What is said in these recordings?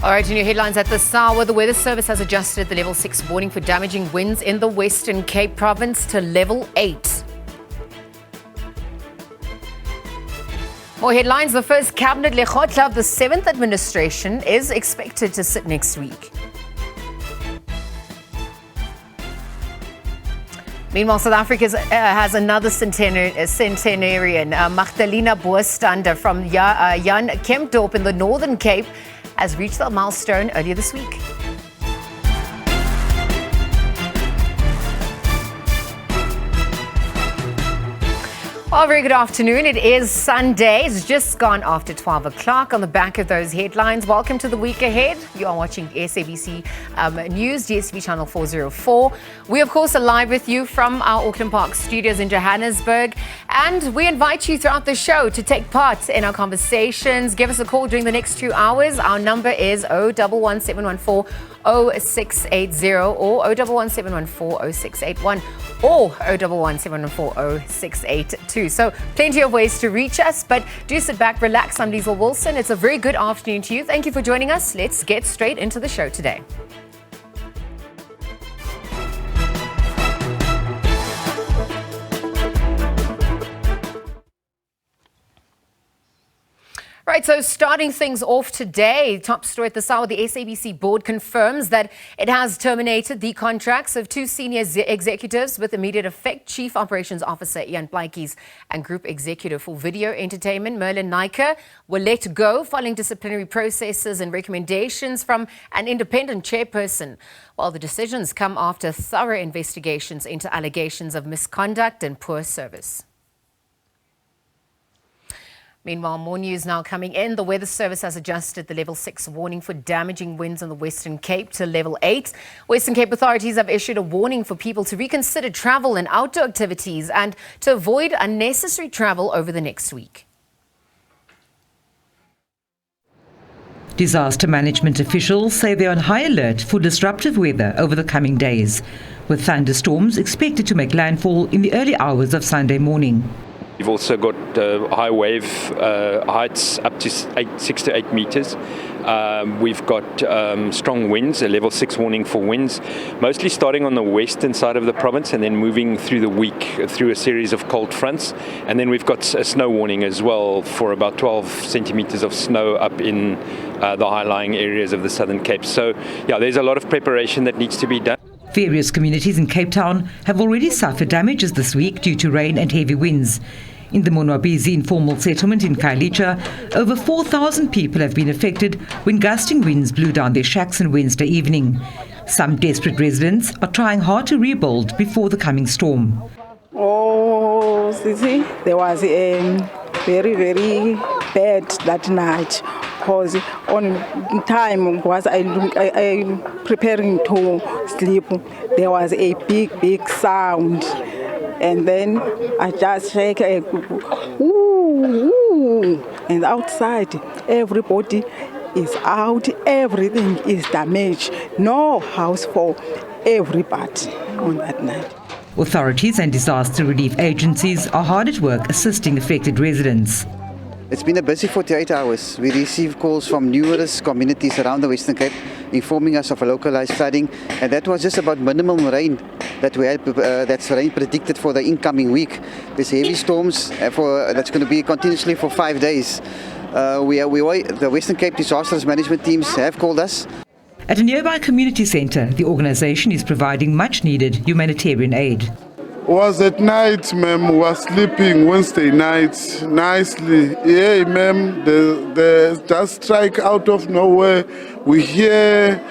All right, in your headlines at this hour, the Weather Service has adjusted the level 6 warning for damaging winds in the Western Cape province to level 8. More headlines. The first cabinet lekgotla of the 7th administration is expected to sit next week. Meanwhile, South Africa has another centenarian, Magdalena Boerstander from Jan Kempdorp in the Northern Cape, has reached that milestone earlier this week. Well, very good afternoon. It is Sunday. It's just gone after 12 o'clock. On the back of those headlines, welcome to the week ahead. You are watching SABC News, DSTV channel 404. We, of course, are live with you from our Auckland Park studios in Johannesburg. And we invite you throughout the show to take part in our conversations. Give us a call during the next 2 hours. Our number is 011714 0680 or 011714 0681 or 011714 0682. So plenty of ways to reach us, but do sit back, relax. I'm Liesl Wilson. It's a very good afternoon to you. Thank you for joining us. Let's get straight into the show today. Right, so starting things off today, top story at this hour, the SABC board confirms that it has terminated the contracts of 2 senior executives with immediate effect. Chief Operations Officer Ian Plaatjes and Group Executive for Video Entertainment Merlin Naicker were let go following disciplinary processes and recommendations from an independent chairperson. While the decisions come after thorough investigations into allegations of misconduct and poor service. Meanwhile, more news now coming in. The Weather Service has adjusted the level 6 warning for damaging winds in the Western Cape to level 8. Western Cape authorities have issued a warning for people to reconsider travel and outdoor activities and to avoid unnecessary travel over the next week. Disaster management officials say they're on high alert for disruptive weather over the coming days, with thunderstorms expected to make landfall in the early hours of Sunday morning. We've also got high wave heights up to 6 to 8 meters. We've got strong winds, a level 6 warning for winds, mostly starting on the western side of the province and then moving through the week through a series of cold fronts. And then we've got a snow warning as well for about 12 centimeters of snow up in the high-lying areas of the Southern Cape. So, yeah, there's a lot of preparation that needs to be done. Various communities in Cape Town have already suffered damages this week due to rain and heavy winds. In the Monwabizi informal settlement in Kailicha, over 4,000 people have been affected when gusting winds blew down their shacks on Wednesday evening. Some desperate residents are trying hard to rebuild before the coming storm. Oh, Sisi, there was a very, very bad that night. Because on time was I preparing to sleep, there was a big sound, and then I just shake, ooh, and outside everybody is out, everything is damaged, no house for everybody on that night. Authorities and disaster relief agencies are hard at work assisting affected residents. It's been a busy 48 hours. We received calls from numerous communities around the Western Cape informing us of a localized flooding, and that was just about minimal rain that we had. That's rain predicted for the incoming week. There's heavy storms that's going to be continuously for 5 days. The Western Cape Disasters Management teams have called us. At a nearby community centre, the organisation is providing much needed humanitarian aid. Was at night, ma'am, was sleeping Wednesday night nicely. Yeah, ma'am, the just strike out of nowhere. We hear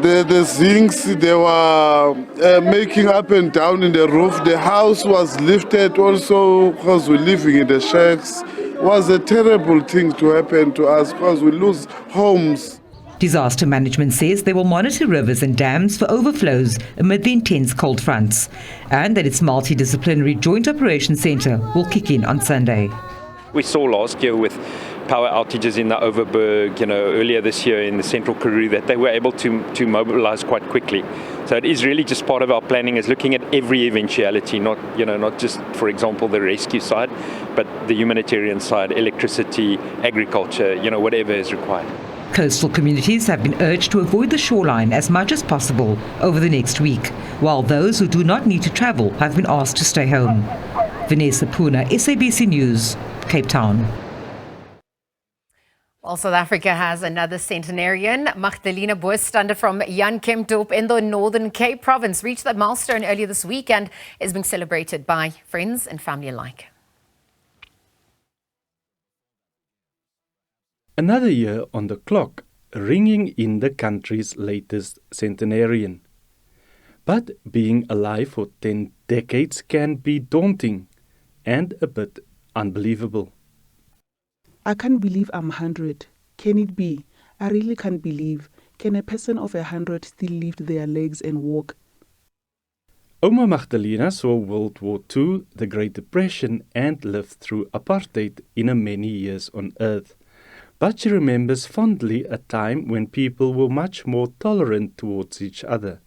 the zincs, they were making up and down in the roof. The house was lifted also because we're living in the shacks. It was a terrible thing to happen to us because we lose homes. Disaster management says they will monitor rivers and dams for overflows amid the intense cold fronts, and that its multidisciplinary joint operations centre will kick in on Sunday. We saw last year with power outages in the Overberg, earlier this year in the Central Karoo, that they were able to mobilize quite quickly. So it is really just part of our planning, is looking at every eventuality, not just, for example, the rescue side, but the humanitarian side, electricity, agriculture, whatever is required. Coastal communities have been urged to avoid the shoreline as much as possible over the next week, while those who do not need to travel have been asked to stay home. Vanessa Puna, SABC News, Cape Town. Well, South Africa has another centenarian. Magdalena Boestander from Jan Kempdorp in the Northern Cape province reached that milestone earlier this week and is being celebrated by friends and family alike. Another year on the clock, ringing in the country's latest centenarian. But being alive for 10 decades can be daunting and a bit unbelievable. I can't believe I'm 100. Can it be? I really can't believe. Can a person of 100 still lift their legs and walk? Oma Magdalena saw World War II, the Great Depression, and lived through apartheid in her many years on Earth. But she remembers fondly a time when people were much more tolerant towards each other.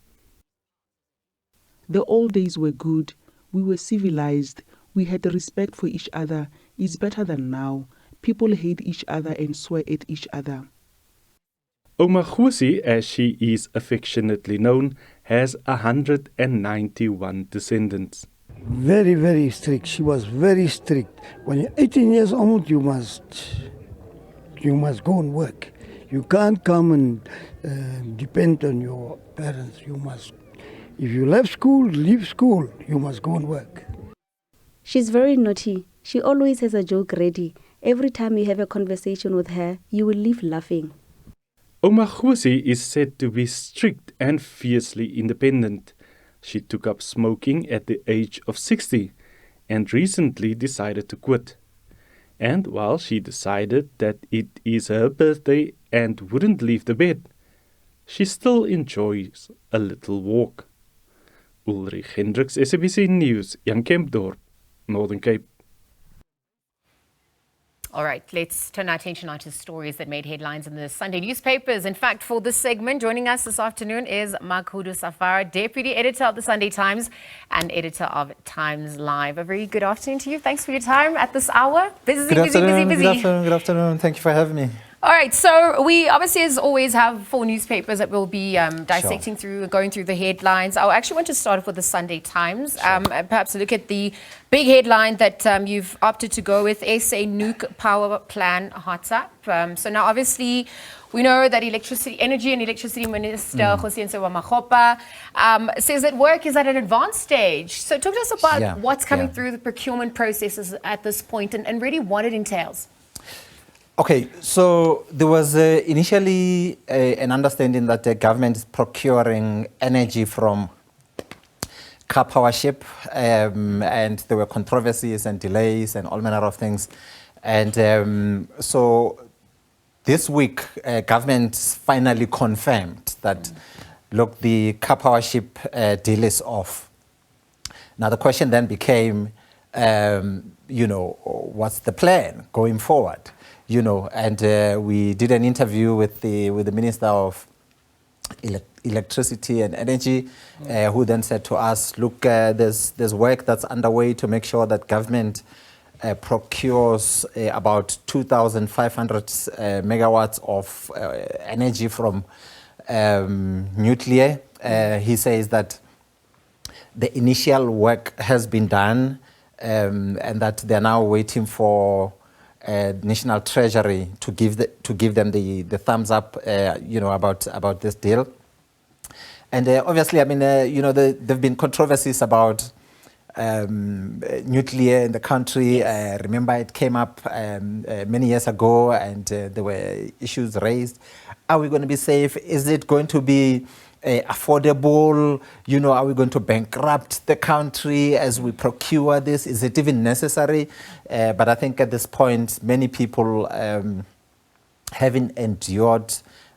The old days were good. We were civilized. We had respect for each other. It's better than now. People hate each other and swear at each other. Oma Gosi, as she is affectionately known, has 191 descendants. Very, very strict. She was very strict. When you're 18 years old, you must go and work. You can't come and depend on your parents. You must, if you left school, leave school. You must go and work. She's very naughty. She always has a joke ready. Every time you have a conversation with her, you will leave laughing. Oma Gosi is said to be strict and fiercely independent. She took up smoking at the age of 60 and recently decided to quit. And while she decided that it is her birthday and wouldn't leave the bed, she still enjoys a little walk. Ulrich Hendricks, SABC News, Jan Kempdorp, Northern Cape. All right, let's turn our attention now to stories that made headlines in the Sunday newspapers. In fact, for this segment, joining us this afternoon is Makhudu Safara, Deputy Editor of the Sunday Times and Editor of Times Live. A very good afternoon to you. Thanks for your time at this hour. Busy. Good afternoon. Thank you for having me. All right, so we obviously, as always, have 4 newspapers that we'll be dissecting going through the headlines. I actually want to start off with the Sunday Times, and perhaps look at the big headline that you've opted to go with, SA Nuke Power Plan Hot Up. So now, obviously, we know that Energy and Electricity Minister Jose Makgopa says that work is at an advanced stage. So talk to us about what's coming through the procurement processes at this point and really what it entails. Okay, so there was initially an understanding that the government is procuring energy from car power ship, and there were controversies and delays and all manner of things. And so this week, government finally confirmed that, look, the car power ship deal is off. Now the question then became, what's the plan going forward? And we did an interview with the Minister of Electricity and Energy, who then said to us, look, there's work that's underway to make sure that government procures about 2,500 megawatts of energy from nuclear. He says that the initial work has been done, and that they're now waiting for National Treasury to give them the thumbs up, about this deal. And obviously, I mean, there've been controversies about nuclear in the country. Remember, it came up many years ago, and there were issues raised. Are we going to be safe? Is it going to be affordable? Are we going to bankrupt the country as we procure this? Is it even necessary? But I think at this point, many people having endured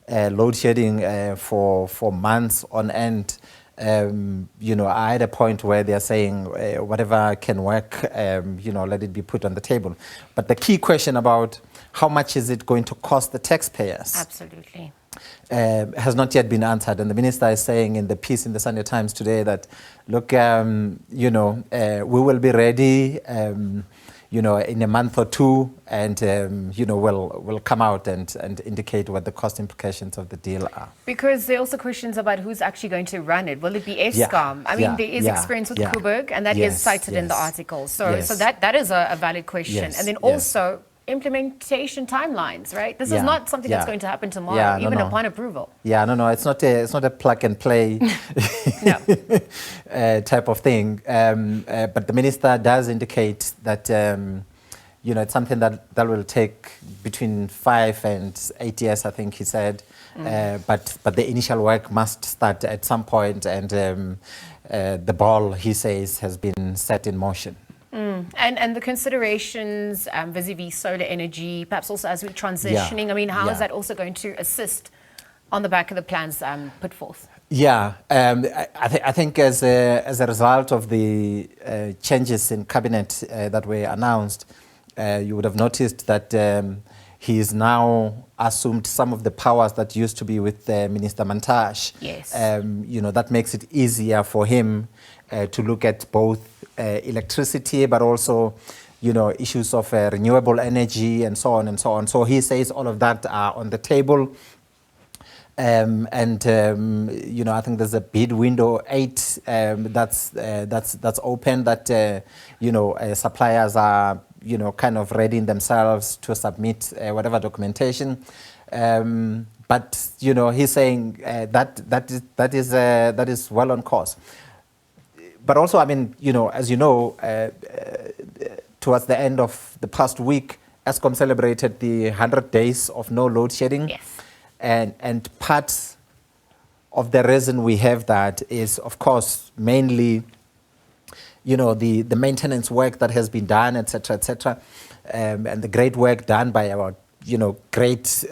load shedding for months on end, are at a point where they're saying whatever can work, let it be put on the table. But the key question about how much is it going to cost the taxpayers? Absolutely. Has not yet been answered. And the minister is saying in the piece in the Sunday Times today that, look, we will be ready, in a month or two, and will come out and indicate what the cost implications of the deal are. Because there are also questions about who's actually going to run it. Will it be Eskom? I mean, there is experience with Kuberg, and that is cited in the article. So that is a valid question. And then also implementation timelines, right? This is not something that's going to happen tomorrow, even upon approval. It's not a plug and play type of thing. But the minister does indicate that it's something that will take between 5 and 8 years, I think he said. But the initial work must start at some point, and the ball, he says, has been set in motion. And the considerations vis-a-vis solar energy, perhaps also as we're transitioning, I mean, how is that also going to assist on the back of the plans put forth? I think as a result of the changes in cabinet that were announced, you would have noticed that he's now assumed some of the powers that used to be with Minister Mantashe. Yes. That makes it easier for him to look at both electricity, but also, issues of renewable energy and so on and so on. So he says all of that are on the table. I think there's a bid window 8 that's open, that suppliers are kind of readying themselves to submit whatever documentation. But he's saying that is well on course. But also, I mean, as towards the end of the past week, Eskom celebrated the 100 days of no load shedding. Yes. And part of the reason we have that is, of course, mainly, the maintenance work that has been done, etc., and the great work done by our, great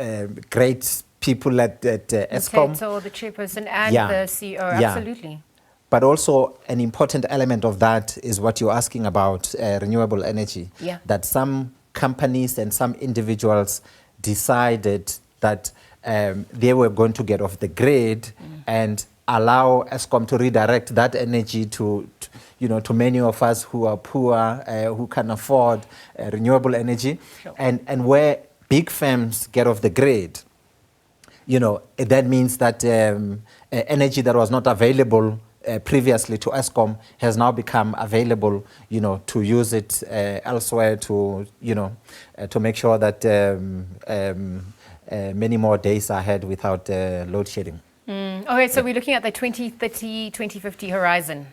people at Eskom. The chairperson and the CEO, absolutely. But also an important element of that is what you're asking about, renewable energy. Yeah. That some companies and some individuals decided that they were going to get off the grid and allow Eskom to redirect that energy to many of us who are poor, who can afford renewable energy. Sure. And where big firms get off the grid, that means that energy that was not available previously to Eskom has now become available, to use it elsewhere to make sure that many more days are ahead without load shedding. Okay, so we're looking at the 2030, 2050 horizon.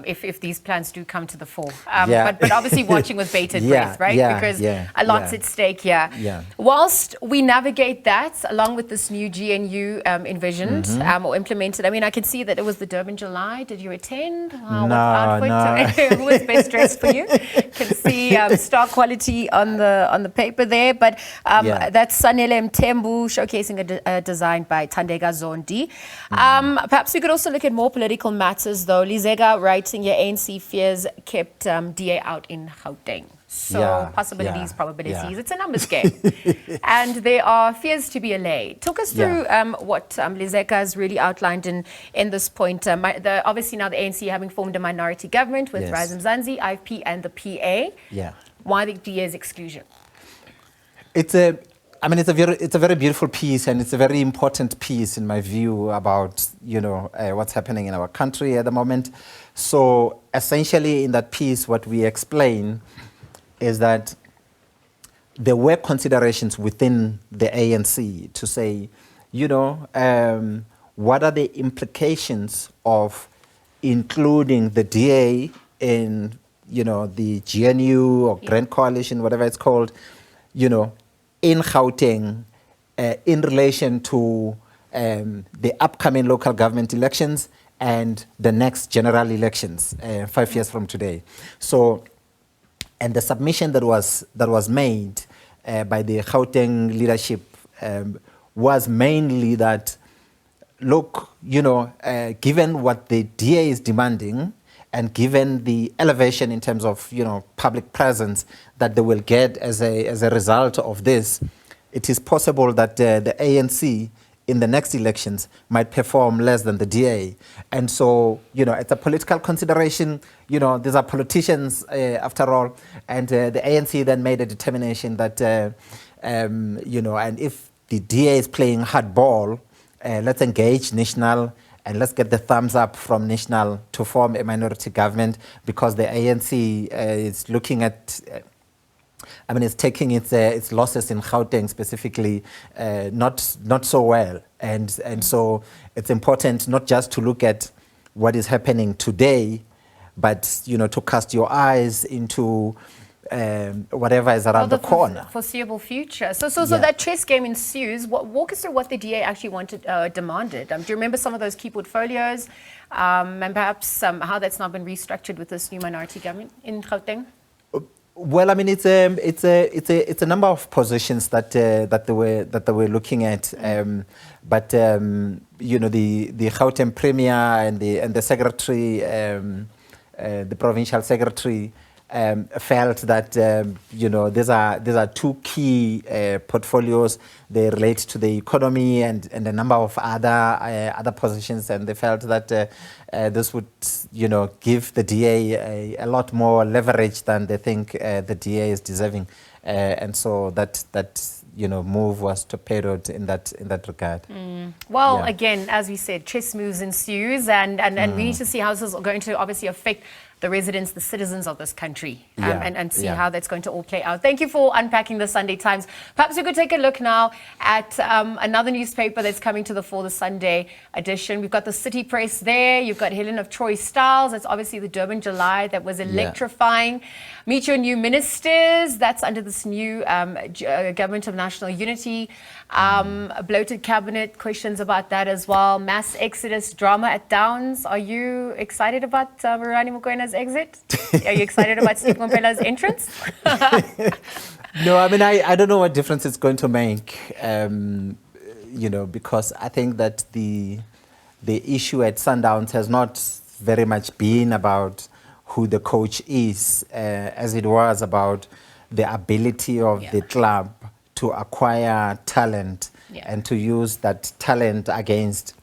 If these plans do come to the fore. But obviously watching with bated breath, right? Because a lot's at stake here. Yeah. Whilst we navigate that, along with this new GNU envisioned or implemented, I mean, I can see that it was the Durban July. Did you attend? No. Who was best dressed for you? Can see star quality on the paper there. But that's Sanele Mthembu showcasing a design by Thandeka Zondi. Perhaps we could also look at more political matters, though. Lizega writing, your ANC fears kept DA out in Gauteng. So possibilities, probabilities, it's a numbers game. And there are fears to be allayed. Talk us through what Lizeka has really outlined in this point. Obviously now the ANC having formed a minority government with Rise Mzansi, IFP and the PA. Yeah. Why the DA's exclusion? It's a very beautiful piece, and it's a very important piece in my view about what's happening in our country at the moment. So essentially, in that piece, what we explain is that there were considerations within the ANC to say, what are the implications of including the DA in the GNU or Grand Coalition, whatever it's called, in Gauteng, in relation to the upcoming local government elections and the next general elections 5 years from today. So, and the submission that was made by the Gauteng leadership was mainly that, look, given what the DA is demanding, and given the elevation in terms of public presence that they will get as a result of this, it is possible that the ANC in the next elections might perform less than the DA. And so, it's a political consideration. These are politicians after all. And the ANC then made a determination that, and if the DA is playing hardball, let's engage National and let's get the thumbs up from National to form a minority government, because the ANC is looking at, it's taking its losses in Gauteng specifically not so well. And so it's important not just to look at what is happening today, but, to cast your eyes into whatever is around the corner. Foreseeable future. So that chess game ensues. Walk us through what the DA actually demanded. Do you remember some of those key portfolios, and perhaps how that's now been restructured with this new minority government in Gauteng? Well, it's a number of positions that they were looking at, but the Gauteng Premier and the secretary, the provincial secretary, felt that these are two key portfolios. They relate to the economy and a number of other positions, and they felt that this would give the DA a lot more leverage than they think the DA is deserving, and so that move was torpedoed in that regard. Well, again, as we said, chess moves ensues, and we need to see how this is going to obviously affect the residents, the citizens of this country, and see how that's going to all play out. Thank you for unpacking the Sunday Times. Perhaps we could take a look now at another newspaper that's coming to the fore, the Sunday edition. We've got the City Press there. You've got Helen of Troy Styles. That's obviously the Durban July that was electrifying. Meet your new ministers. That's under this new Government of National Unity. A bloated cabinet, questions about that as well. Mass exodus drama at Downs. Are you excited about Marani Mokwena's exit? Are you excited about Steve Mompela's entrance? No, I don't know what difference it's going to make, because I think that the issue at Sundowns has not very much been about who the coach is, as it was about the ability of the club to acquire talent and to use that talent against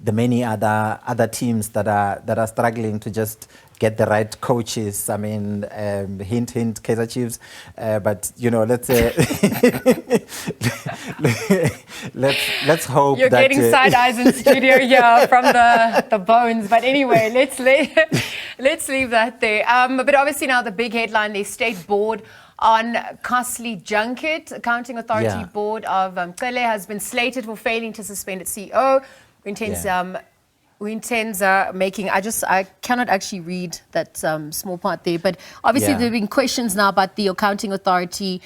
the many other teams that are struggling to just get the right coaches. Hint, Kaizer Chiefs. But let's let's hope you're that getting side eyes in studio here from the bones. But anyway, let's leave that there. But obviously now the big headline: the State Board on costly junket. Accounting Authority Board of Cele has been slated for failing to suspend its CEO. Who intends making, I cannot actually read that small part there, but obviously there have been questions now about the Accounting Authority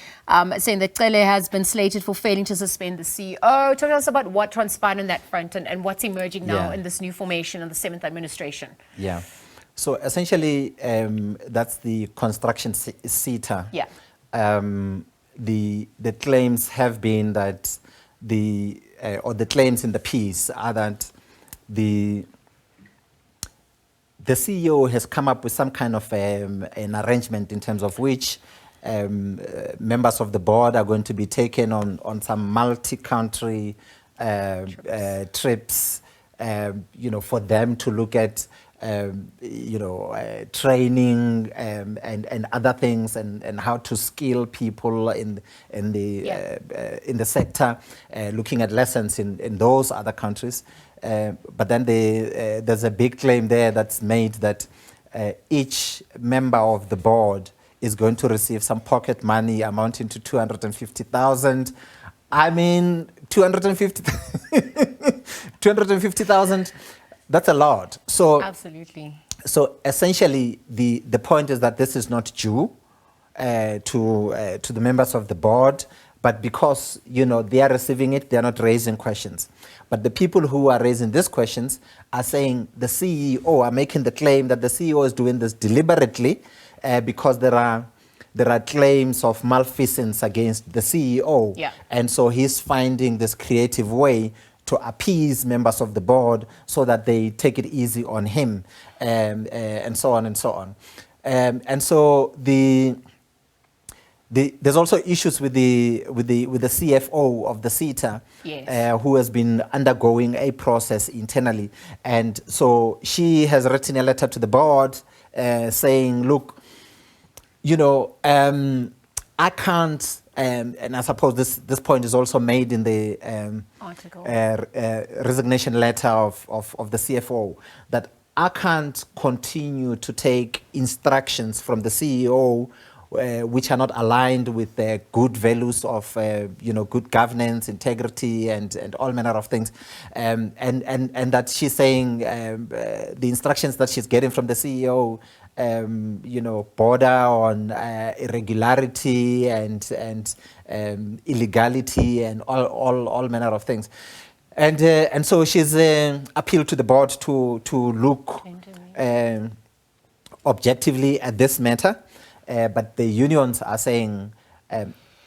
saying that Cele has been slated for failing to suspend the CEO. Talk to us about what transpired on that front and what's emerging now in this new formation of the 7th administration. Yeah. So essentially, that's the construction SETA. Yeah. The claims have been that the claims in the piece are that the CEO has come up with some kind of an arrangement in terms of which members of the board are going to be taken on some multi-country trips, for them to look at training and other things and how to skill people in the sector, looking at lessons in those other countries. But then there's a big claim there that's made that each member of the board is going to receive some pocket money amounting to 250,000. 250,000. That's a lot. So absolutely. So essentially, the point is that this is not due to the members of the board, but because they are receiving it, they are not raising questions. But the people who are raising these questions are saying the CEO are making the claim that the CEO is doing this deliberately because there are claims of malfeasance against the CEO, and so he's finding this creative way to appease members of the board so that they take it easy on him, and so on and so on. And so the there's also issues with the CFO of the SETA, Yes. who has been undergoing a process internally, and so she has written a letter to the board saying, look, you know, I can't, and I suppose this point is also made in the Article. resignation letter of the CFO, that I can't continue to take instructions from the CEO which are not aligned with the good values of good governance, integrity, and all manner of things, and that she's saying the instructions that she's getting from the CEO border on irregularity and illegality and all manner of things. And so she's appealed to the board to look objectively at this matter. But the unions are saying,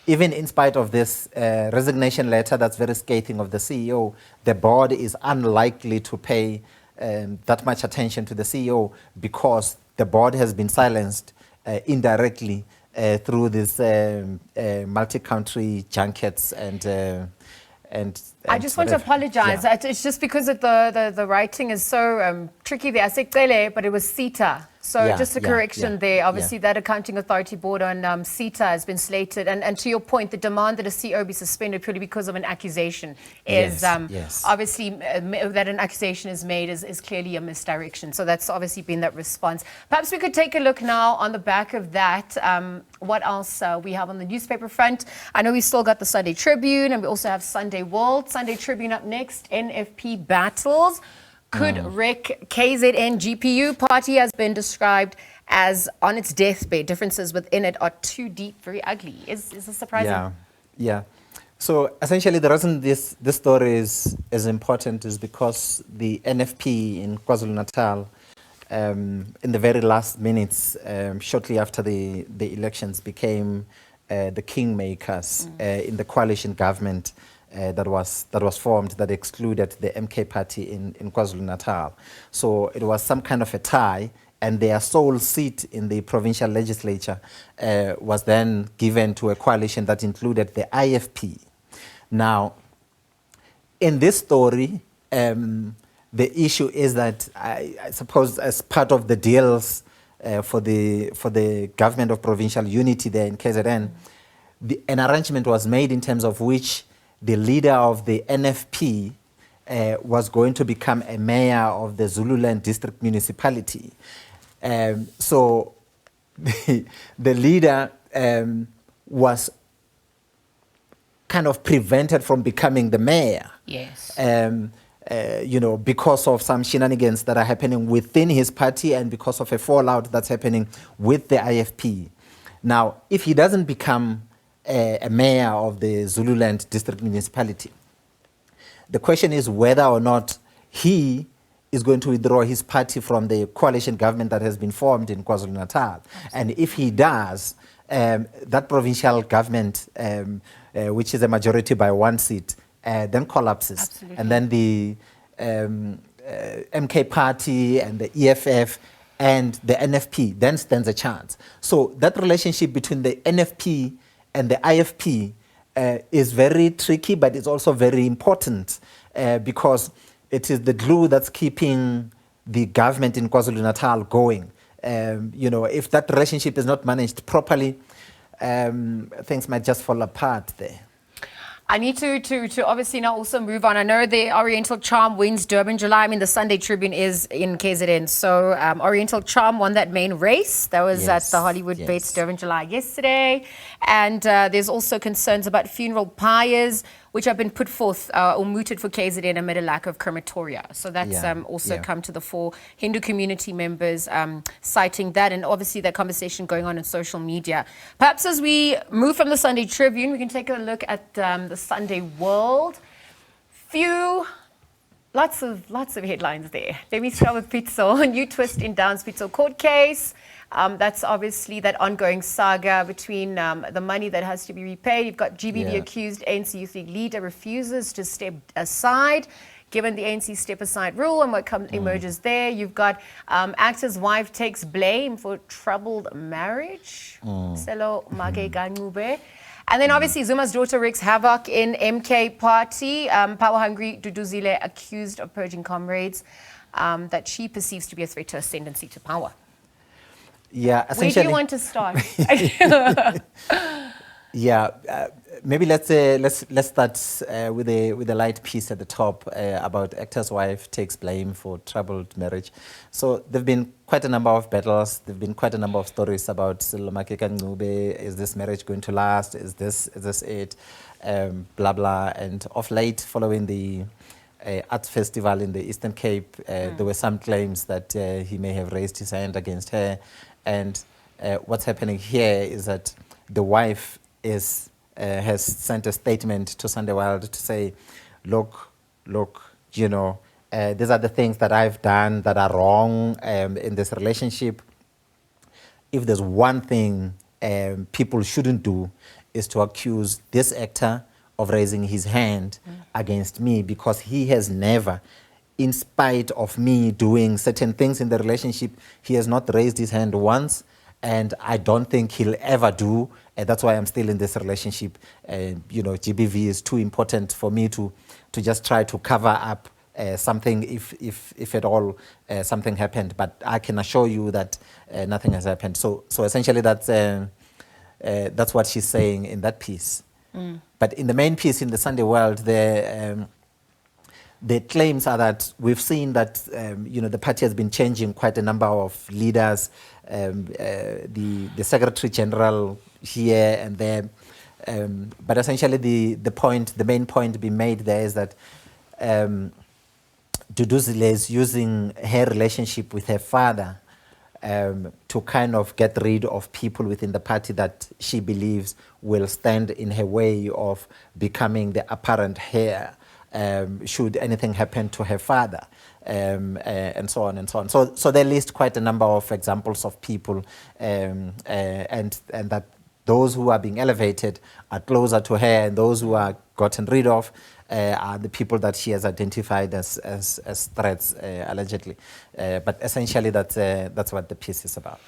even in spite of this resignation letter that's very scathing of the CEO, the board is unlikely to pay that much attention to the CEO because the board has been silenced indirectly through these multi-country junkets and I just want to apologize. Yeah. It's just because the writing is so tricky there. I said Cele, but it was SETA. So Yeah, just a yeah, correction yeah, there. Obviously, yeah. that Accounting Authority board on SETA has been slated. And to your point, the demand that a CEO be suspended purely because of an accusation is Yes. obviously that an accusation is made is clearly a misdirection. So that's obviously been that response. Perhaps we could take a look now on the back of that. What else we have on the newspaper front? I know we still got the Sunday Tribune and we also have Sunday World. Sunday Tribune up next, NFP battles. Could wreck KZN GPU party has been described as on its deathbed. Differences within it are too deep, very ugly. Is this surprising? Yeah. So essentially the reason this story is important is because the NFP in KwaZulu-Natal, in the very last minutes, shortly after the elections, became the kingmakers in the coalition government that was formed that excluded the MK party in KwaZulu-Natal. So it was some kind of a tie, and their sole seat in the provincial legislature was then given to a coalition that included the IFP. Now, in this story, the issue is that I suppose as part of the deals for the government of provincial unity there in KZN, an arrangement was made in terms of which the leader of the NFP was going to become a mayor of the Zululand district municipality. So the leader was kind of prevented from becoming the mayor. Yes. Because of some shenanigans that are happening within his party and because of a fallout that's happening with the IFP. Now, if he doesn't become a mayor of the Zululand district municipality, the question is whether or not he is going to withdraw his party from the coalition government that has been formed in KwaZulu-Natal. And if he does, that provincial government, which is a majority by one seat, then collapses. Absolutely. And then the MK party and the EFF and the NFP then stands a chance. So that relationship between the NFP and the IFP is very tricky, but it's also very important because it is the glue that's keeping the government in KwaZulu-Natal going. If that relationship is not managed properly, things might just fall apart there. I need to obviously now also move on. I know the Oriental Charm wins Durban July. I mean, the Sunday Tribune is in KZN. So Oriental Charm won that main race. That was at the Hollywood Bates Durban July yesterday. And there's also concerns about funeral pyres, which have been put forth or mooted for KZN amid a lack of crematoria. So that's also come to the fore. Hindu community members citing that, and obviously that conversation going on social media. Perhaps as we move from the Sunday Tribune, we can take a look at the Sunday World. Lots of headlines there. Let me start with Pitso. New twist in Downs Pitso court case. That's obviously that ongoing saga between the money that has to be repaid. You've got GBV accused ANC Youth League leader refuses to step aside. given the ANC step-aside rule and what emerges there. You've got actor's wife takes blame for troubled marriage. Selo Magegangube. And then obviously Zuma's daughter wreaks havoc in MK party. Power-hungry Duduzile accused of purging comrades that she perceives to be a threat to ascendancy to power. Yeah, Where do you want to start? Maybe let's start with a light piece at the top about actor's wife takes blame for troubled marriage. So there've been quite a number of battles. There've been quite a number of stories about Silomake Ngube. Is this marriage going to last? Is this it? Blah blah. And of late, following the arts festival in the Eastern Cape, there were some claims that he may have raised his hand against her. And what's happening here is that the wife has sent a statement to Sunday World to say, look, these are the things that I've done that are wrong in this relationship. If there's one thing people shouldn't do is to accuse this actor of raising his hand against me, because he has never, in spite of me doing certain things in the relationship, he has not raised his hand once, and I don't think he'll ever do. And that's why I'm still in this relationship. GBV is too important for me to just try to cover up something if at all something happened. But I can assure you that nothing has happened. So essentially that's what she's saying in that piece. But in the main piece in the Sunday World, the claims are that we've seen that the party has been changing quite a number of leaders, the Secretary General here and there, but essentially the main point being made there is that Duduzile is using her relationship with her father to kind of get rid of people within the party that she believes will stand in her way of becoming the apparent heir should anything happen to her father, and so on and so on. So they list quite a number of examples of people, and that those who are being elevated are closer to her, and those who are gotten rid of are the people that she has identified as threats, allegedly. But essentially, that's what the piece is about.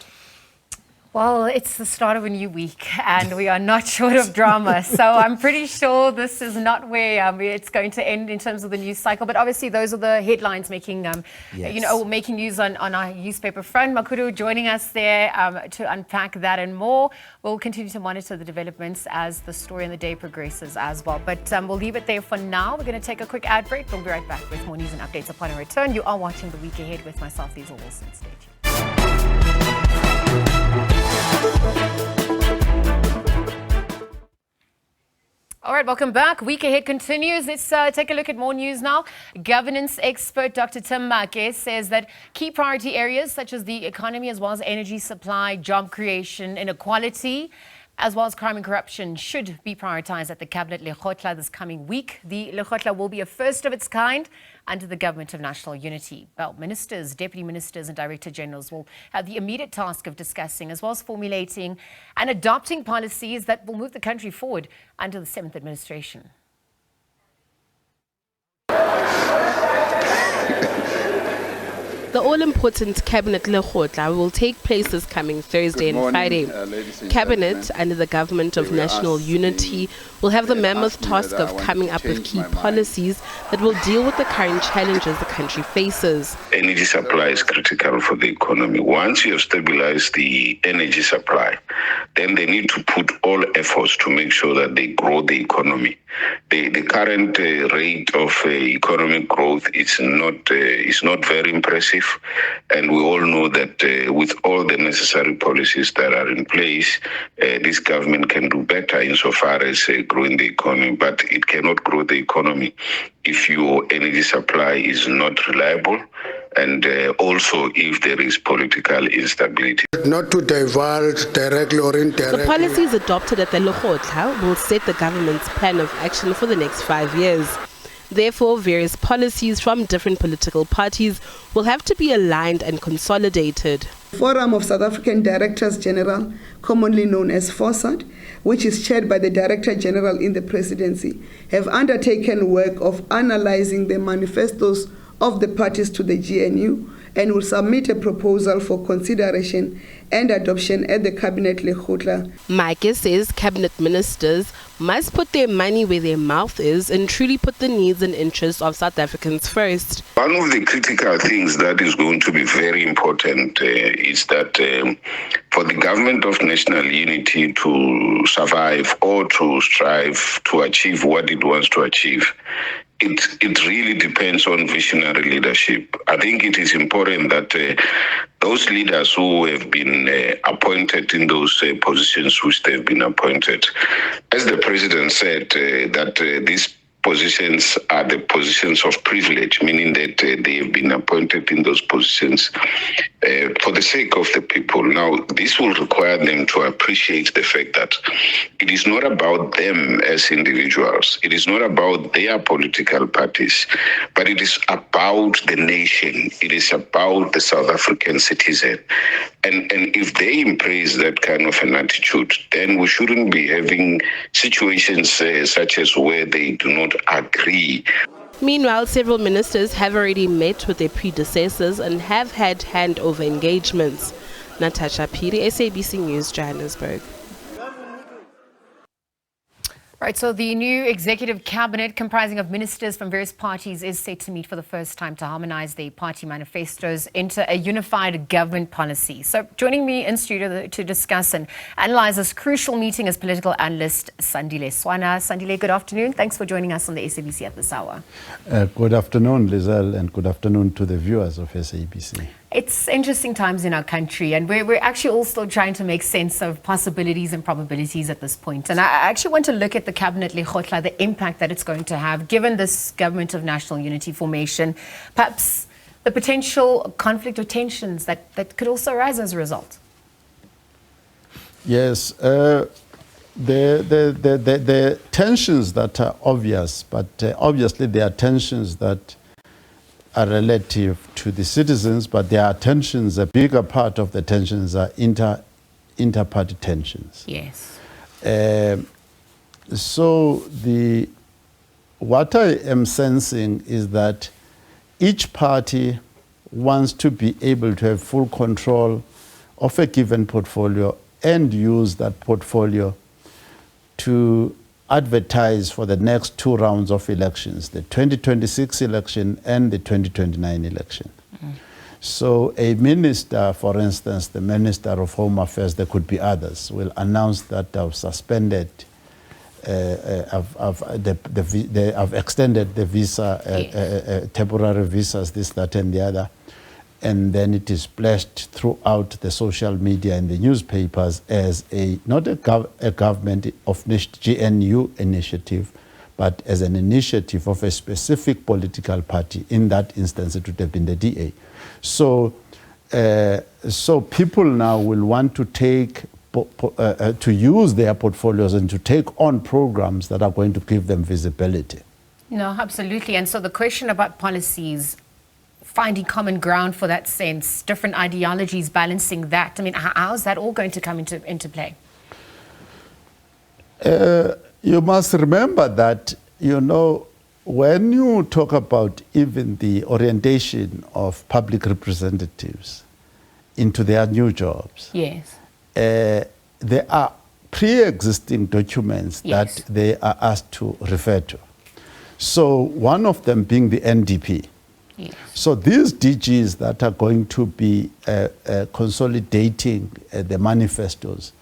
Well, it's the start of a new week and we are not short of drama. So I'm pretty sure this is not where it's going to end in terms of the news cycle. But obviously those are the headlines making, making news on our newspaper front. Makuru joining us there to unpack that and more. We'll continue to monitor the developments as the story in the day progresses as well. But we'll leave it there for now. We're going to take a quick ad break. We'll be right back with more news and updates upon a return. You are watching The Week Ahead with myself, Liesl Wilson. Stay tuned. All right, welcome back. Week Ahead continues. Let's take a look at more news now. Governance expert Dr. Tim Make says that key priority areas such as the economy as well as energy supply, job creation, inequality, as well as crime and corruption should be prioritized at the Cabinet lekgotla this coming week. The lekgotla will be a first of its kind under the Government of National Unity. Well, ministers, deputy ministers and director generals will have the immediate task of discussing as well as formulating and adopting policies that will move the country forward under the 7th administration. The all-important Cabinet lekgotla will take place this coming Thursday and Friday. Cabinet, under the Government of National Unity, will have the mammoth task of coming up with key policies that will deal with the current challenges the country faces. Energy supply is critical for the economy. Once you have stabilized the energy supply, then they need to put all efforts to make sure that they grow the economy. The current rate of economic growth is not very impressive, and we all know that with all the necessary policies that are in place, this government can do better insofar as growing the economy, but it cannot grow the economy if your energy supply is not reliable, and also if there is political instability. Not to divulge directly or indirectly. The policies adopted at the lekgotla will set the government's plan of action for the next 5 years. Therefore, various policies from different political parties will have to be aligned and consolidated. Forum of South African Directors General, commonly known as FOSAD, which is chaired by the Director General in the Presidency, have undertaken work of analyzing the manifestos of the parties to the GNU and will submit a proposal for consideration and adoption at the Cabinet lekgotla. Mike says cabinet ministers must put their money where their mouth is and truly put the needs and interests of South Africans first. One of the critical things that is going to be very important is that for the government of national unity to survive or to strive to achieve what it wants to achieve, it really depends on visionary leadership. I think it is important that those leaders who have been appointed in those positions which they've been appointed, as the president said, that these positions are the positions of privilege, meaning that they have been appointed in those positions for the sake of the people. Now, this will require them to appreciate the fact that it is not about them as individuals. It is not about their political parties, but it is about the nation. It is about the South African citizen. And if they embrace that kind of an attitude, then we shouldn't be having situations such as where they do not agree. Meanwhile, several ministers have already met with their predecessors and have had handover engagements. Natasha Piri, SABC News, Johannesburg. Right, so the new executive cabinet comprising of ministers from various parties is set to meet for the first time to harmonize their party manifestos into a unified government policy. So joining me in studio to discuss and analyze this crucial meeting is political analyst Sandile Swana. Sandile, good afternoon. Thanks for joining us on the SABC at this hour. Good afternoon, Lizelle, and good afternoon to the viewers of SABC. It's interesting times in our country, and we're actually all still trying to make sense of possibilities and probabilities at this point. And I actually want to look at the Cabinet lekgotla, the impact that it's going to have, given this government of national unity formation, perhaps the potential conflict or tensions that could also arise as a result. Yes, the tensions that are obvious, but obviously there are tensions that are relative to the citizens, but there are tensions, a bigger part of the tensions are inter-party tensions. Yes. So what I am sensing is that each party wants to be able to have full control of a given portfolio and use that portfolio to advertise for the next two rounds of elections, the 2026 election and the 2029 election. So a minister, for instance, the Minister of Home Affairs, there could be others, will announce that I've suspended, I've extended the visa, temporary visas, this, that, and the other. And then it is splashed throughout the social media and the newspapers as not a government of GNU initiative, but as an initiative of a specific political party. In that instance, it would have been the DA. So people now will want to take to use their portfolios and to take on programs that are going to give them visibility. No, absolutely. And so the question about policies, finding common ground for that sense, different ideologies, balancing that. I mean, how is that all going to come into play? You must remember that, when you talk about even the orientation of public representatives into their new jobs, yes, there are pre-existing documents yes, that they are asked to refer to. So one of them being the NDP. yes. So these DGs that are going to be consolidating the manifestos,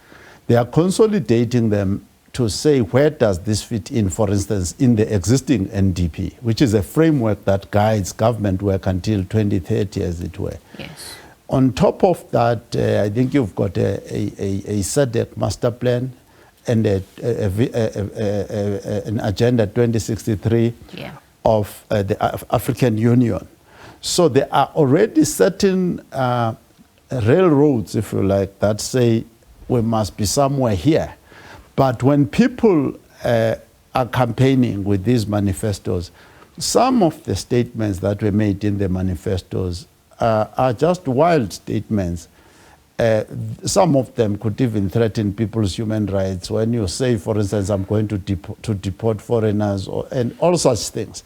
they are consolidating them to say where does this fit in, for instance, in the existing NDP, which is a framework that guides government work until 2030, as it were. Yes. On top of that, I think you've got a SADC master plan and an Agenda 2063 yeah, of the African Union. So there are already certain railroads, if you like, that say we must be somewhere here. But when people are campaigning with these manifestos, some of the statements that were made in the manifestos are just wild statements. Some of them could even threaten people's human rights. When you say, for instance, I'm going to deport foreigners and all such things,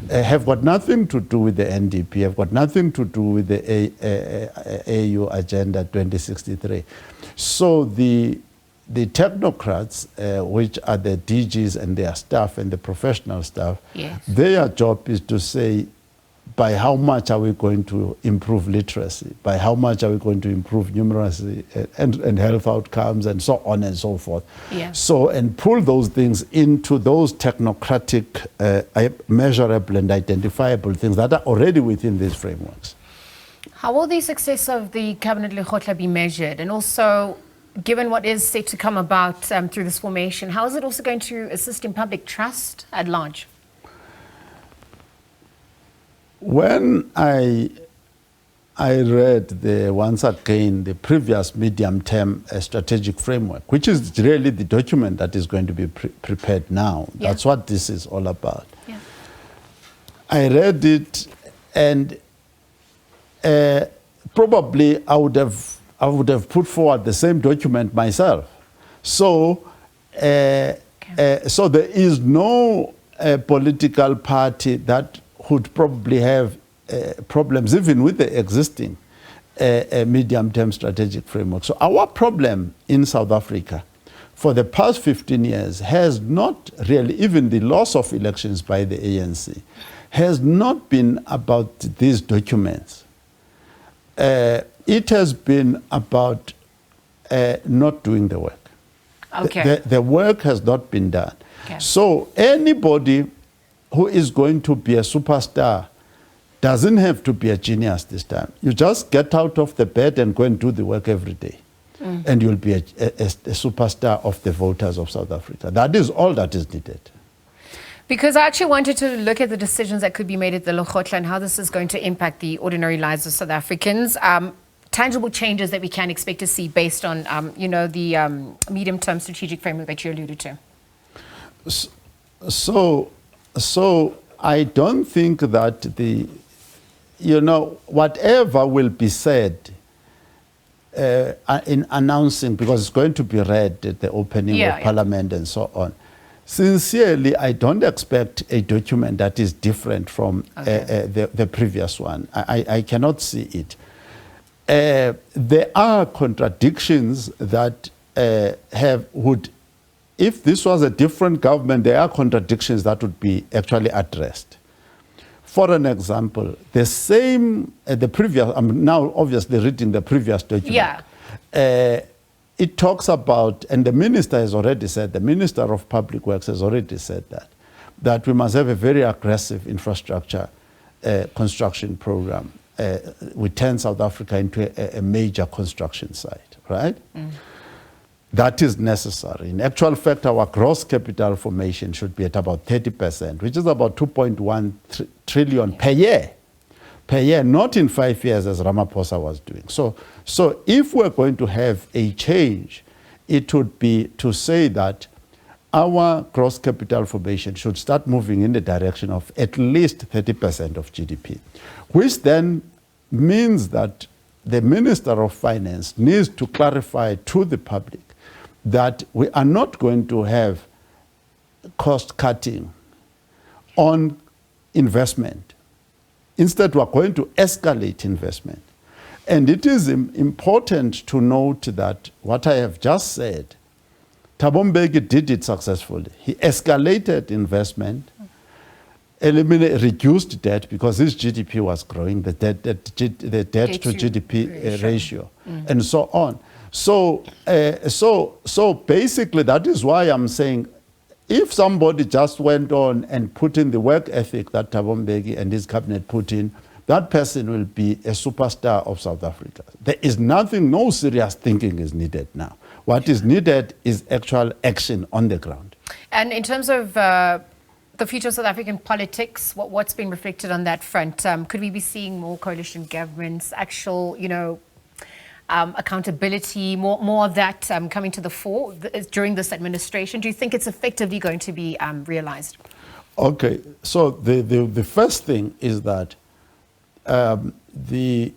have got nothing to do with the NDP, have got nothing to do with the AU Agenda 2063. So the technocrats, which are the DGs and their staff and the professional staff, yes, their job is to say, by how much are we going to improve literacy? By how much are we going to improve numeracy and health outcomes and so on and so forth? Yeah. So, and pull those things into those technocratic, measurable and identifiable things that are already within these frameworks. How will the success of the Cabinet lekgotla be measured? And also, given what is set to come about through this formation, how is it also going to assist in public trust at large? When I read once again the previous medium-term strategic framework, which is really the document that is going to be prepared now, that's what this is all about. Yeah. I read it, and probably I would have put forward the same document myself. So, so there is no political party that would probably have problems even with the existing medium-term strategic framework. So our problem in South Africa for the past 15 years has not really, even the loss of elections by the ANC, has not been about these documents. It has been about not doing the work. Okay. The work has not been done. Okay. So anybody who is going to be a superstar doesn't have to be a genius this time. You just get out of the bed and go and do the work every day. And you'll be a superstar of the voters of South Africa. That is all that is needed. Because I actually wanted to look at the decisions that could be made at the lekgotla and how this is going to impact the ordinary lives of South Africans. Tangible changes that we can expect to see based on, the medium-term strategic framework that you alluded to. So I don't think that whatever will be said in announcing, because it's going to be read at the opening of Parliament and so on. Sincerely, I don't expect a document that is different from the previous one. I cannot see it. There are contradictions that if this was a different government, there are contradictions that would be actually addressed. For an example, the previous, I'm now obviously reading the previous document. Yeah. It talks about, and the minister has already said, the Minister of Public Works has already said that we must have a very aggressive infrastructure construction program. We turn South Africa into a major construction site, right? That is necessary. In actual fact, our gross capital formation should be at about 30%, which is about 2.1 trillion per year, not in 5 years as Ramaphosa was doing. So if we're going to have a change, it would be to say that our gross capital formation should start moving in the direction of at least 30% of GDP, which then means that the Minister of Finance needs to clarify to the public that we are not going to have cost cutting on investment. Instead, we are going to escalate investment. And it is important to note that what I have just said, Thabo Mbeki did it successfully. He escalated investment, reduced debt because his GDP was growing, the debt to GDP ratio, and so on. So basically, that is why I'm saying, if somebody just went on and put in the work ethic that Thabo Mbeki and his cabinet put in, that person will be a superstar of South Africa. There is nothing, no serious thinking is needed now. What is needed is actual action on the ground. And in terms of the future of South African politics, what's been reflected on that front? Could we be seeing more coalition governments, actual, accountability, more of that coming to the fore during this administration? Do you think it's effectively going to be realized? Okay, so the first thing is that there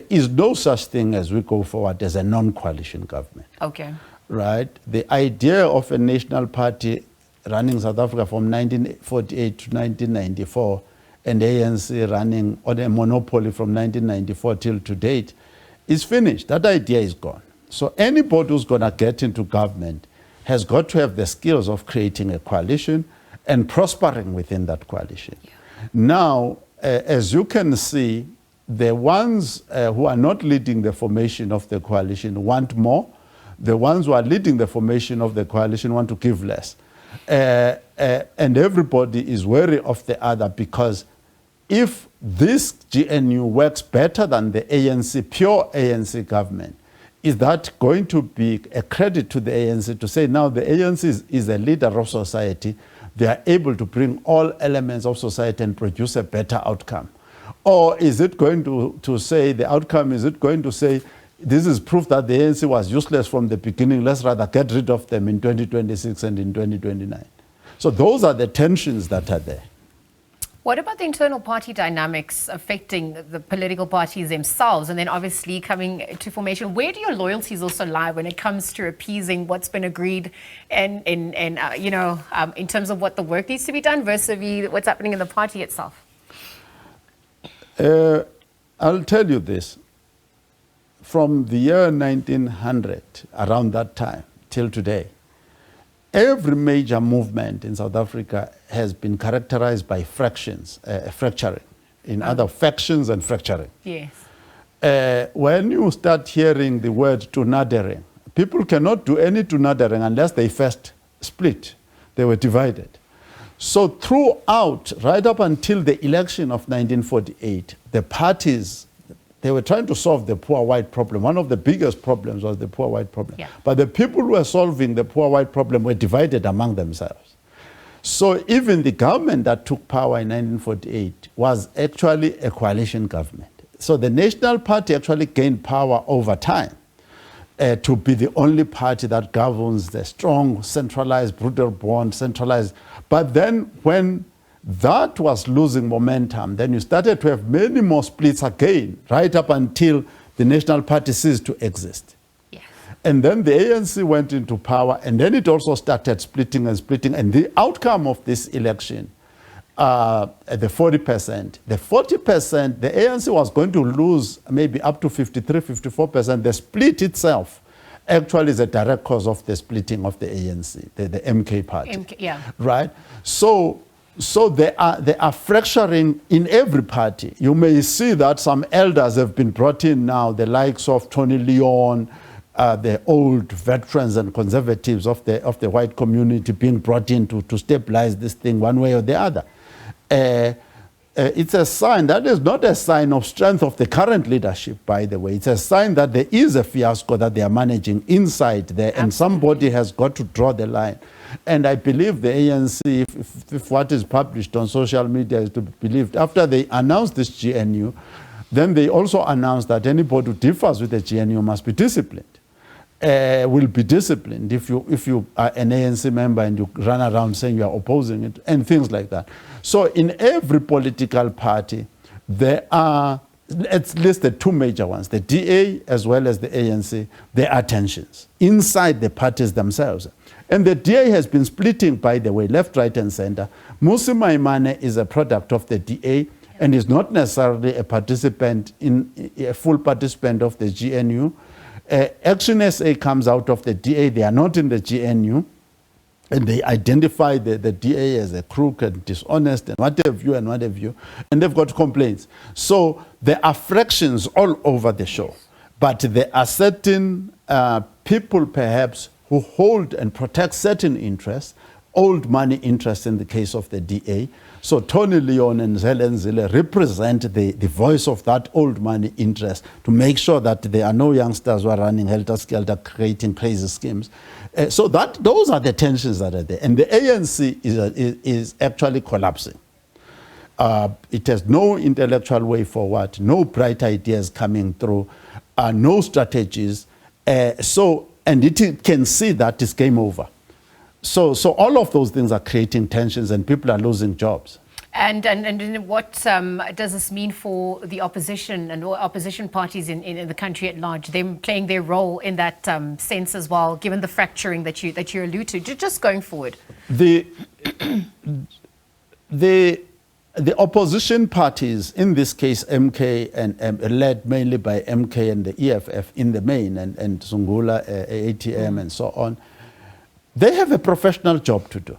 is no such thing as we go forward as a non-coalition government. Okay. Right? The idea of a national party running South Africa from 1948 to 1994 and ANC running on a monopoly from 1994 till to date is finished. That idea is gone. So anybody who's going to get into government has got to have the skills of creating a coalition and prospering within that coalition. Yeah. Now, as you can see, the ones who are not leading the formation of the coalition want more. The ones who are leading the formation of the coalition want to give less. And everybody is wary of the other, because if this GNU works better than the ANC, pure ANC government, is that going to be a credit to the ANC to say now the ANC is a leader of society? They are able to bring all elements of society and produce a better outcome? Or is it going to say, the outcome, is it going to say, this is proof that the ANC was useless from the beginning, let's rather get rid of them in 2026 and in 2029? So those are the tensions that are there. What about the internal party dynamics affecting the political parties themselves, and then obviously coming to formation? Where do your loyalties also lie when it comes to appeasing what's been agreed and in terms of what the work needs to be done versus what's happening in the party itself? I'll tell you this. From the year 1900, around that time, till today, every major movement in South Africa has been characterized by fractions, fracturing. In other, factions and fracturing. Yes. When you start hearing the word tunadering, people cannot do any tunadering unless they first split. They were divided. So throughout, right up until the election of 1948, the parties, they were trying to solve the poor white problem. One of the biggest problems was the poor white problem. Yeah. But the people who were solving the poor white problem were divided among themselves. So even the government that took power in 1948 was actually a coalition government. So the National Party actually gained power over time to be the only party that governs the strong, centralized, brutal bond, centralized. But then when that was losing momentum, then you started to have many more splits again, right up until the National Party ceased to exist. Yes. And then the ANC went into power, and then it also started splitting and splitting. And the outcome of this election, the 40%, the ANC was going to lose maybe up to 53, 54%. The split itself actually is a direct cause of the splitting of the ANC, the MK party. Yeah. Right? So they are fracturing in every party. You may see that some elders have been brought in now, the likes of Tony Leon, the old veterans and conservatives of the white community being brought in to stabilize this thing one way or the other. It's a sign, that is not a sign of strength of the current leadership, by the way. It's a sign that there is a fiasco that they are managing inside there, and somebody has got to draw the line. And I believe the ANC, if what is published on social media is to be believed, after they announced this GNU, then they also announced that anybody who differs with the GNU must be disciplined. Will be disciplined if you are an ANC member and you run around saying you are opposing it, and things like that. So in every political party, there are at least the two major ones, the DA as well as the ANC. There are tensions inside the parties themselves. And the DA has been splitting, by the way, left, right, and center. Musi Maimane is a product of the DA and is not necessarily a participant, a full participant of the GNU. Action SA comes out of the DA. They are not in the GNU. And they identify the DA as a crook and dishonest and what have you and what have you. And they've got complaints. So there are fractions all over the show. But there are certain people, perhaps, who hold and protect certain interests, old money interests in the case of the DA. So Tony Leon and Zelenzile represent the voice of that old money interest to make sure that there are no youngsters who are running helter-skelter, creating crazy schemes. So those are the tensions that are there. And the ANC is actually collapsing. It has no intellectual way forward, no bright ideas coming through, no strategies. And it can see that it's game over. So all of those things are creating tensions and people are losing jobs. And what does this mean for the opposition and opposition parties in the country at large? Them playing their role in that sense as well, given the fracturing that you allude to, just going forward. The opposition parties, in this case MK and led mainly by MK and the EFF in the main, and Sungula, ATM and so on, they have a professional job to do.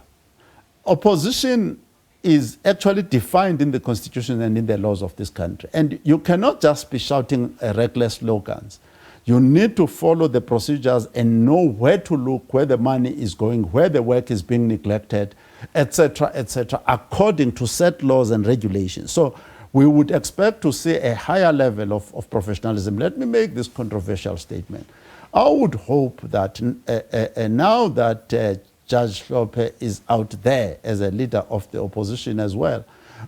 Opposition is actually defined in the constitution and in the laws of this country. And you cannot just be shouting reckless slogans. You need to follow the procedures and know where to look, where the money is going, where the work is being neglected, etc., according to set laws and regulations. So we would expect to see a higher level of professionalism. Let me make this controversial statement. I would hope that now that Judge Lope is out there as a leader of the opposition as well,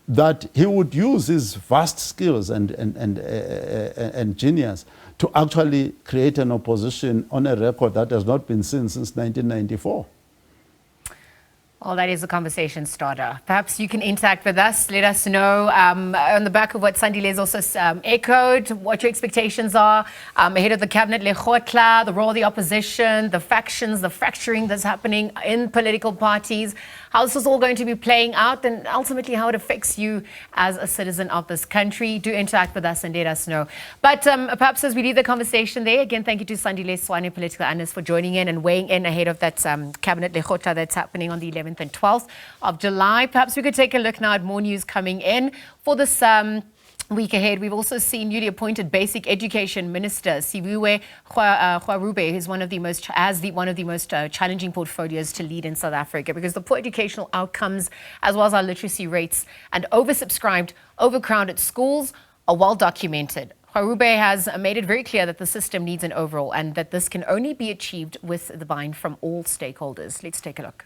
that he would use his vast skills and genius to actually create an opposition on a record that has not been seen since 1994. Well, that is a conversation starter. Perhaps you can interact with us. Let us know on the back of what Sandile also echoed, what your expectations are ahead of the cabinet lekgotla, the role of the opposition, the factions, the fracturing that's happening in political parties, how this is all going to be playing out, and ultimately how it affects you as a citizen of this country. Do interact with us and let us know. But perhaps as we leave the conversation there, again, thank you to Sandile Swane, political analyst, for joining in and weighing in ahead of that cabinet lekgotla that's happening on the 11th and 12th of July. Perhaps we could take a look now at more news coming in for this week ahead. We've also seen newly appointed Basic Education Minister Siviwe Khwarube, who's one of the most challenging portfolios to lead in South Africa, because the poor educational outcomes, as well as our literacy rates and oversubscribed, overcrowded schools, are well documented. Khwarube has made it very clear that the system needs an overhaul and that this can only be achieved with the buy-in from all stakeholders. Let's take a look.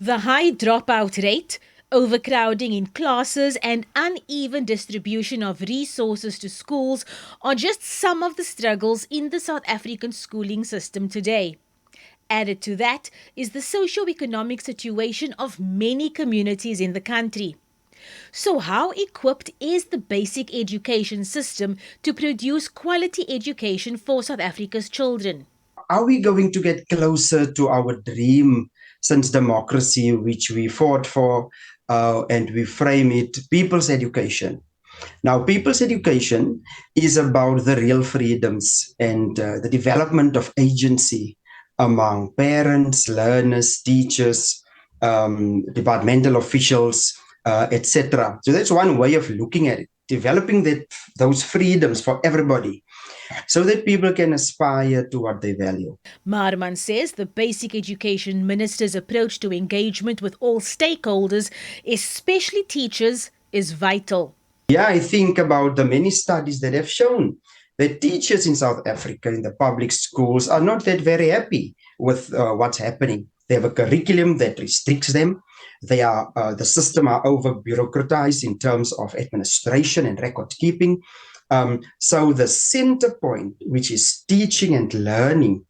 The high dropout rate, overcrowding in classes and uneven distribution of resources to schools are just some of the struggles in the South African schooling system today. Added to that is the socio-economic situation of many communities in the country. So how equipped is the basic education system to produce quality education for South Africa's children? Are we going to get closer to our dream since democracy, which we fought for, and we frame it people's education? Now, people's education is about the real freedoms and the development of agency among parents, learners, teachers, departmental officials, etc. So that's one way of looking at it, developing those freedoms for everybody, so that people can aspire to what they value. Marman says the Basic Education Minister's approach to engagement with all stakeholders, especially teachers, is vital. Yeah, I think about the many studies that have shown that teachers in South Africa in the public schools are not that very happy with what's happening. They have a curriculum that restricts them. The system are over-bureaucratized in terms of administration and record keeping. So the center point, which is teaching and learning,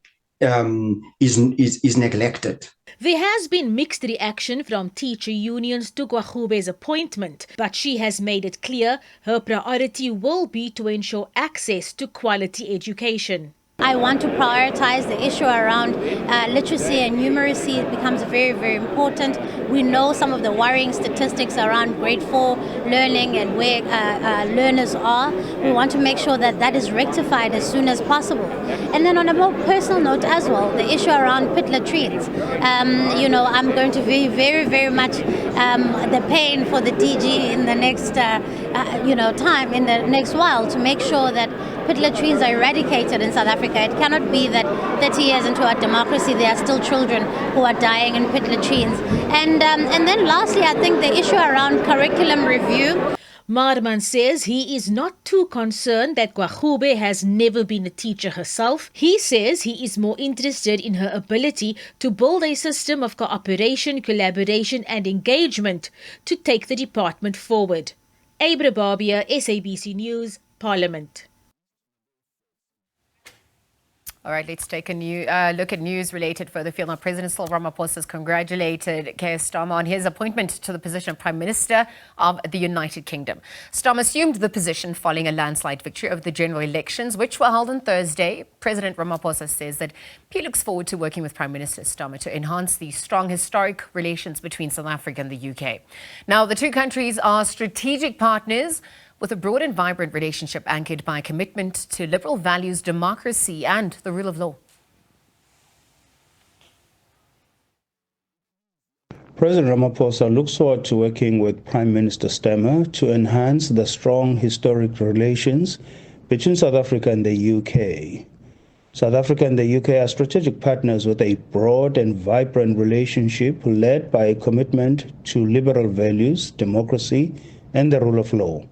is neglected. There has been mixed reaction from teacher unions to Khwarube's appointment, but she has made it clear her priority will be to ensure access to quality education. I want to prioritize the issue around literacy and numeracy. It becomes very, very important. We know some of the worrying statistics around grade 4 learning and where learners are. We want to make sure that that is rectified as soon as possible. And then on a more personal note as well, the issue around pit latrines. I'm going to be very, very much the pain for the DG in the next time, in the next while, to make sure that pit latrines are eradicated in South Africa. It cannot be that 30 years into our democracy, there are still children who are dying in pit latrines. And then lastly, I think the issue around curriculum review. Marman says he is not too concerned that Khwarube has never been a teacher herself. He says he is more interested in her ability to build a system of cooperation, collaboration and engagement to take the department forward. Abra Barbia, SABC News, Parliament. All right, let's take a new look at news related further field. Now, President Cyril Ramaphosa has congratulated Keir Starmer on his appointment to the position of Prime Minister of the United Kingdom. Starmer assumed the position following a landslide victory over the general elections, which were held on Thursday. President Ramaphosa says that he looks forward to working with Prime Minister Starmer to enhance the strong historic relations between South Africa and the UK. Now, the two countries are strategic partners with a broad and vibrant relationship anchored by a commitment to liberal values, democracy, and the rule of law. President Ramaphosa looks forward to working with Prime Minister Starmer to enhance the strong historic relations between South Africa and the UK. South Africa and the UK are strategic partners with a broad and vibrant relationship led by a commitment to liberal values, democracy, and the rule of law.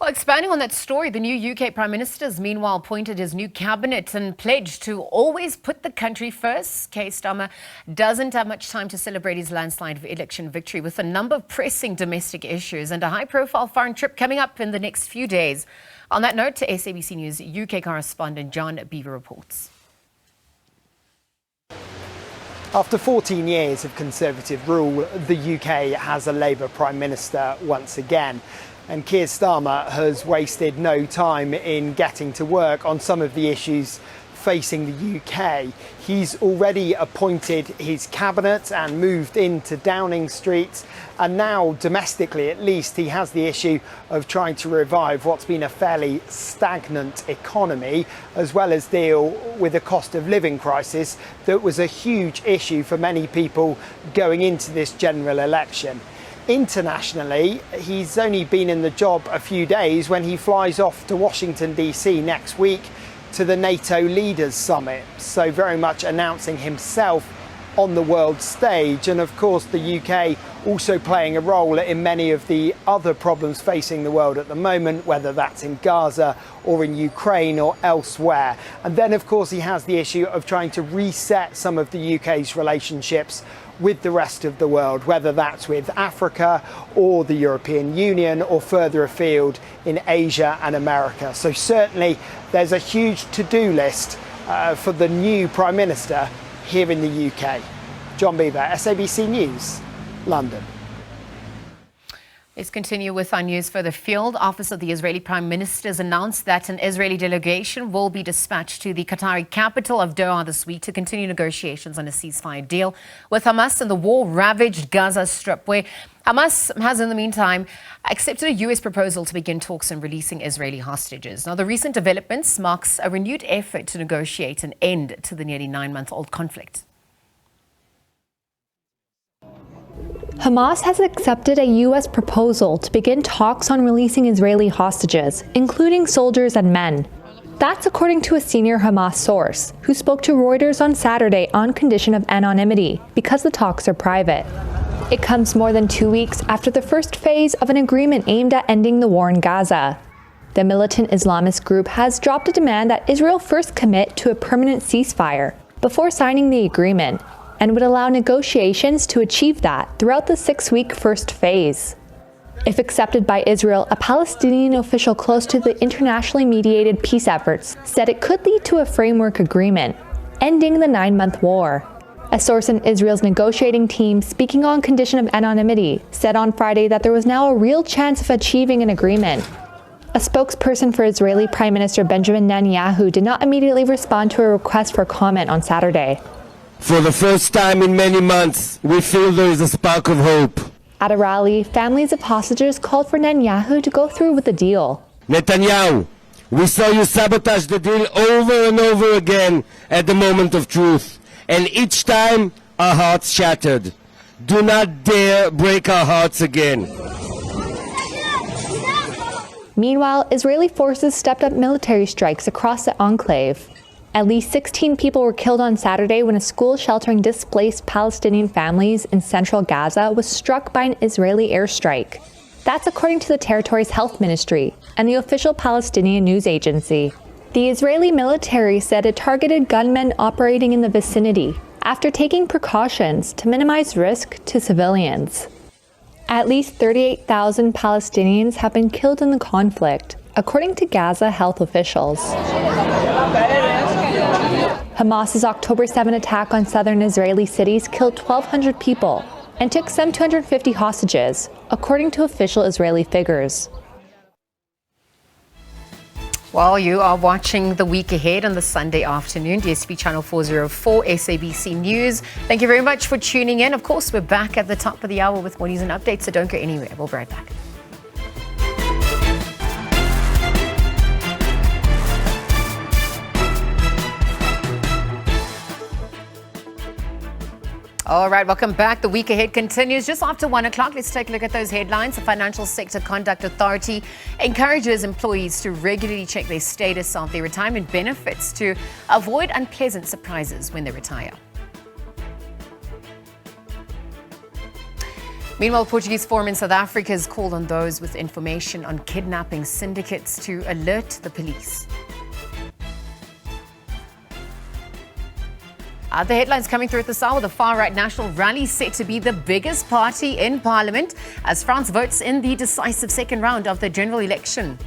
Well, expanding on that story, the new UK Prime Minister has meanwhile appointed his new cabinet and pledged to always put the country first. Keir Starmer doesn't have much time to celebrate his landslide election victory, with a number of pressing domestic issues and a high-profile foreign trip coming up in the next few days. On that note, SABC News UK correspondent John Beaver reports. After 14 years of Conservative rule, the UK has a Labour Prime Minister once again. And Keir Starmer has wasted no time in getting to work on some of the issues facing the UK. He's already appointed his cabinet and moved into Downing Street. And now, domestically at least, he has the issue of trying to revive what's been a fairly stagnant economy, as well as deal with a cost of living crisis that was a huge issue for many people going into this general election. Internationally, he's only been in the job a few days when he flies off to Washington, D.C. next week to the NATO Leaders Summit. So very much announcing himself on the world stage. And of course, the UK also playing a role in many of the other problems facing the world at the moment, whether that's in Gaza or in Ukraine or elsewhere. And then, of course, he has the issue of trying to reset some of the UK's relationships with the rest of the world, whether that's with Africa or the European Union or further afield in Asia and America. So certainly there's a huge to-do list for the new Prime Minister here in the UK. John Beaver, SABC News, London. Let's continue with our news further field. Office of the Israeli Prime Minister has announced that an Israeli delegation will be dispatched to the Qatari capital of Doha this week to continue negotiations on a ceasefire deal with Hamas in the war-ravaged Gaza Strip, where Hamas has, in the meantime, accepted a U.S. proposal to begin talks on releasing Israeli hostages. Now, the recent developments marks a renewed effort to negotiate an end to the nearly 9-month-old conflict. Hamas has accepted a U.S. proposal to begin talks on releasing Israeli hostages, including soldiers and men. That's according to a senior Hamas source, who spoke to Reuters on Saturday on condition of anonymity, because the talks are private. It comes more than 2 weeks after the first phase of an agreement aimed at ending the war in Gaza. The militant Islamist group has dropped a demand that Israel first commit to a permanent ceasefire before signing the agreement, and would allow negotiations to achieve that throughout the 6-week first phase. If accepted by Israel, a Palestinian official close to the internationally mediated peace efforts said it could lead to a framework agreement, ending the 9-month war. A source in Israel's negotiating team, speaking on condition of anonymity, said on Friday that there was now a real chance of achieving an agreement. A spokesperson for Israeli Prime Minister Benjamin Netanyahu did not immediately respond to a request for comment on Saturday. For the first time in many months, we feel there is a spark of hope. At a rally, families of hostages called for Netanyahu to go through with the deal. Netanyahu, we saw you sabotage the deal over and over again at the moment of truth, and each time our hearts shattered. Do not dare break our hearts again. Meanwhile, Israeli forces stepped up military strikes across the enclave. At least 16 people were killed on Saturday when a school sheltering displaced Palestinian families in central Gaza was struck by an Israeli airstrike. That's according to the territory's health ministry and the official Palestinian news agency. The Israeli military said it targeted gunmen operating in the vicinity after taking precautions to minimize risk to civilians. At least 38,000 Palestinians have been killed in the conflict, according to Gaza health officials. Hamas's October 7 attack on southern Israeli cities killed 1,200 people and took some 250 hostages, according to official Israeli figures. Well, you are watching The Week Ahead on the Sunday afternoon, DSTV Channel 404, SABC News. Thank you very much for tuning in. Of course, we're back at the top of the hour with more news and updates, so don't go anywhere. We'll be right back. All right, welcome back. The Week Ahead continues just after 1 o'clock. Let's take a look at those headlines. The Financial Sector Conduct Authority encourages employees to regularly check their status of their retirement benefits to avoid unpleasant surprises when they retire. Meanwhile, the Portuguese Forum in South Africa has called on those with information on kidnapping syndicates to alert the police. The headlines coming through at this hour. The far-right National Rally set to be the biggest party in Parliament as France votes in the decisive second round of the general election.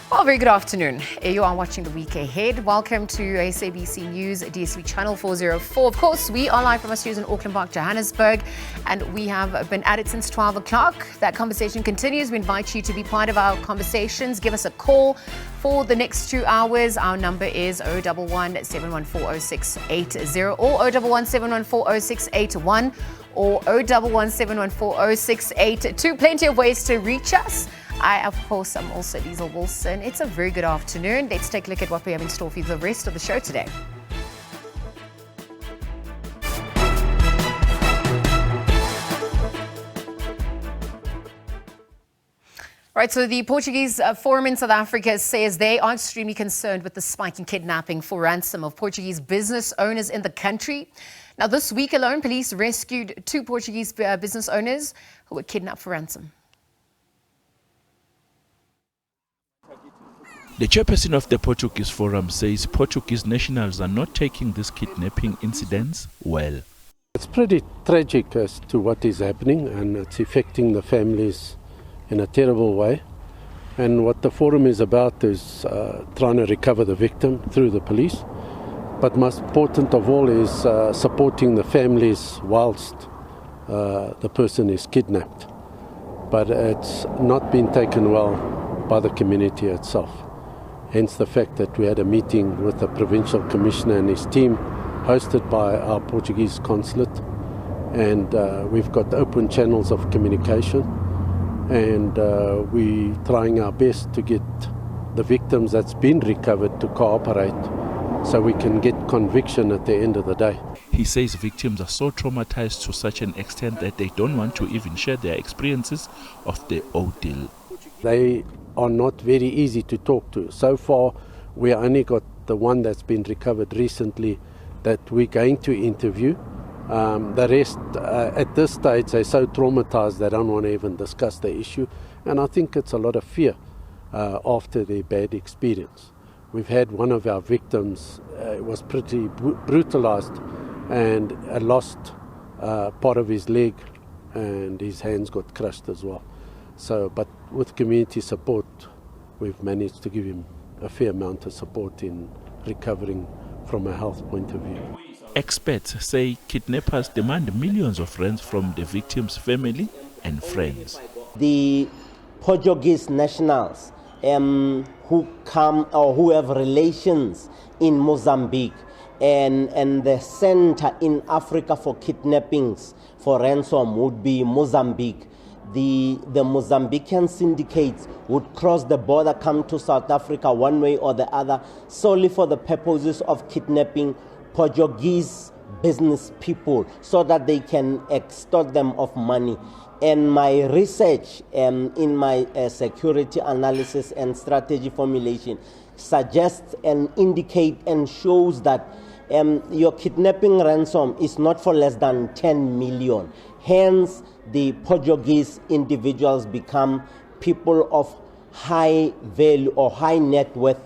Well, very good afternoon. You are watching The Week Ahead. Welcome to SABC News, DSTV Channel 404. Of course, we are live from our studios in Auckland Park, Johannesburg, and we have been at it since 12 o'clock. That conversation continues. We invite you to be part of our conversations. Give us a call for the next 2 hours. Our number is 011 714 0680 or 011 714 0681 or 011 714 0682. Plenty of ways to reach us. I, of course, am also Diesel Wilson. It's a very good afternoon. Let's take a look at what we have in store for you the rest of the show today. Right, so the Portuguese Forum in South Africa says they are extremely concerned with the spike in kidnapping for ransom of Portuguese business owners in the country. Now, this week alone, police rescued 2 Portuguese business owners who were kidnapped for ransom. The chairperson of the Portuguese Forum says Portuguese nationals are not taking these kidnapping incidents well. It's pretty tragic as to what is happening, and it's affecting the families in a terrible way. And what the forum is about is trying to recover the victim through the police. But most important of all is supporting the families whilst the person is kidnapped. But it's not been taken well by the community itself. Hence the fact that we had a meeting with the Provincial Commissioner and his team, hosted by our Portuguese consulate. And we've got open channels of communication. And we're trying our best to get the victims that's been recovered to cooperate so we can get conviction at the end of the day. He says victims are so traumatized to such an extent that they don't want to even share their experiences of the ordeal. They are not very easy to talk to. So far, we only got the one that's been recovered recently that we're going to interview. The rest, at this stage, they're so traumatized they don't want to even discuss the issue. And I think it's a lot of fear after their bad experience. We've had one of our victims was pretty brutalized and lost part of his leg, and his hands got crushed as well. So, but with community support, we've managed to give him a fair amount of support in recovering from a health point of view. Experts say kidnappers demand millions of rands from the victim's family and friends. The Portuguese nationals who come or who have relations in Mozambique and the center in Africa for kidnappings for ransom would be Mozambique. The Mozambican syndicates would cross the border, come to South Africa one way or the other, solely for the purposes of kidnapping Portuguese business people so that they can extort them of money. And my research in my security analysis and strategy formulation suggests and indicates and shows that your kidnapping ransom is not for less than 10 million. Hence, the Portuguese individuals become people of high value or high net worth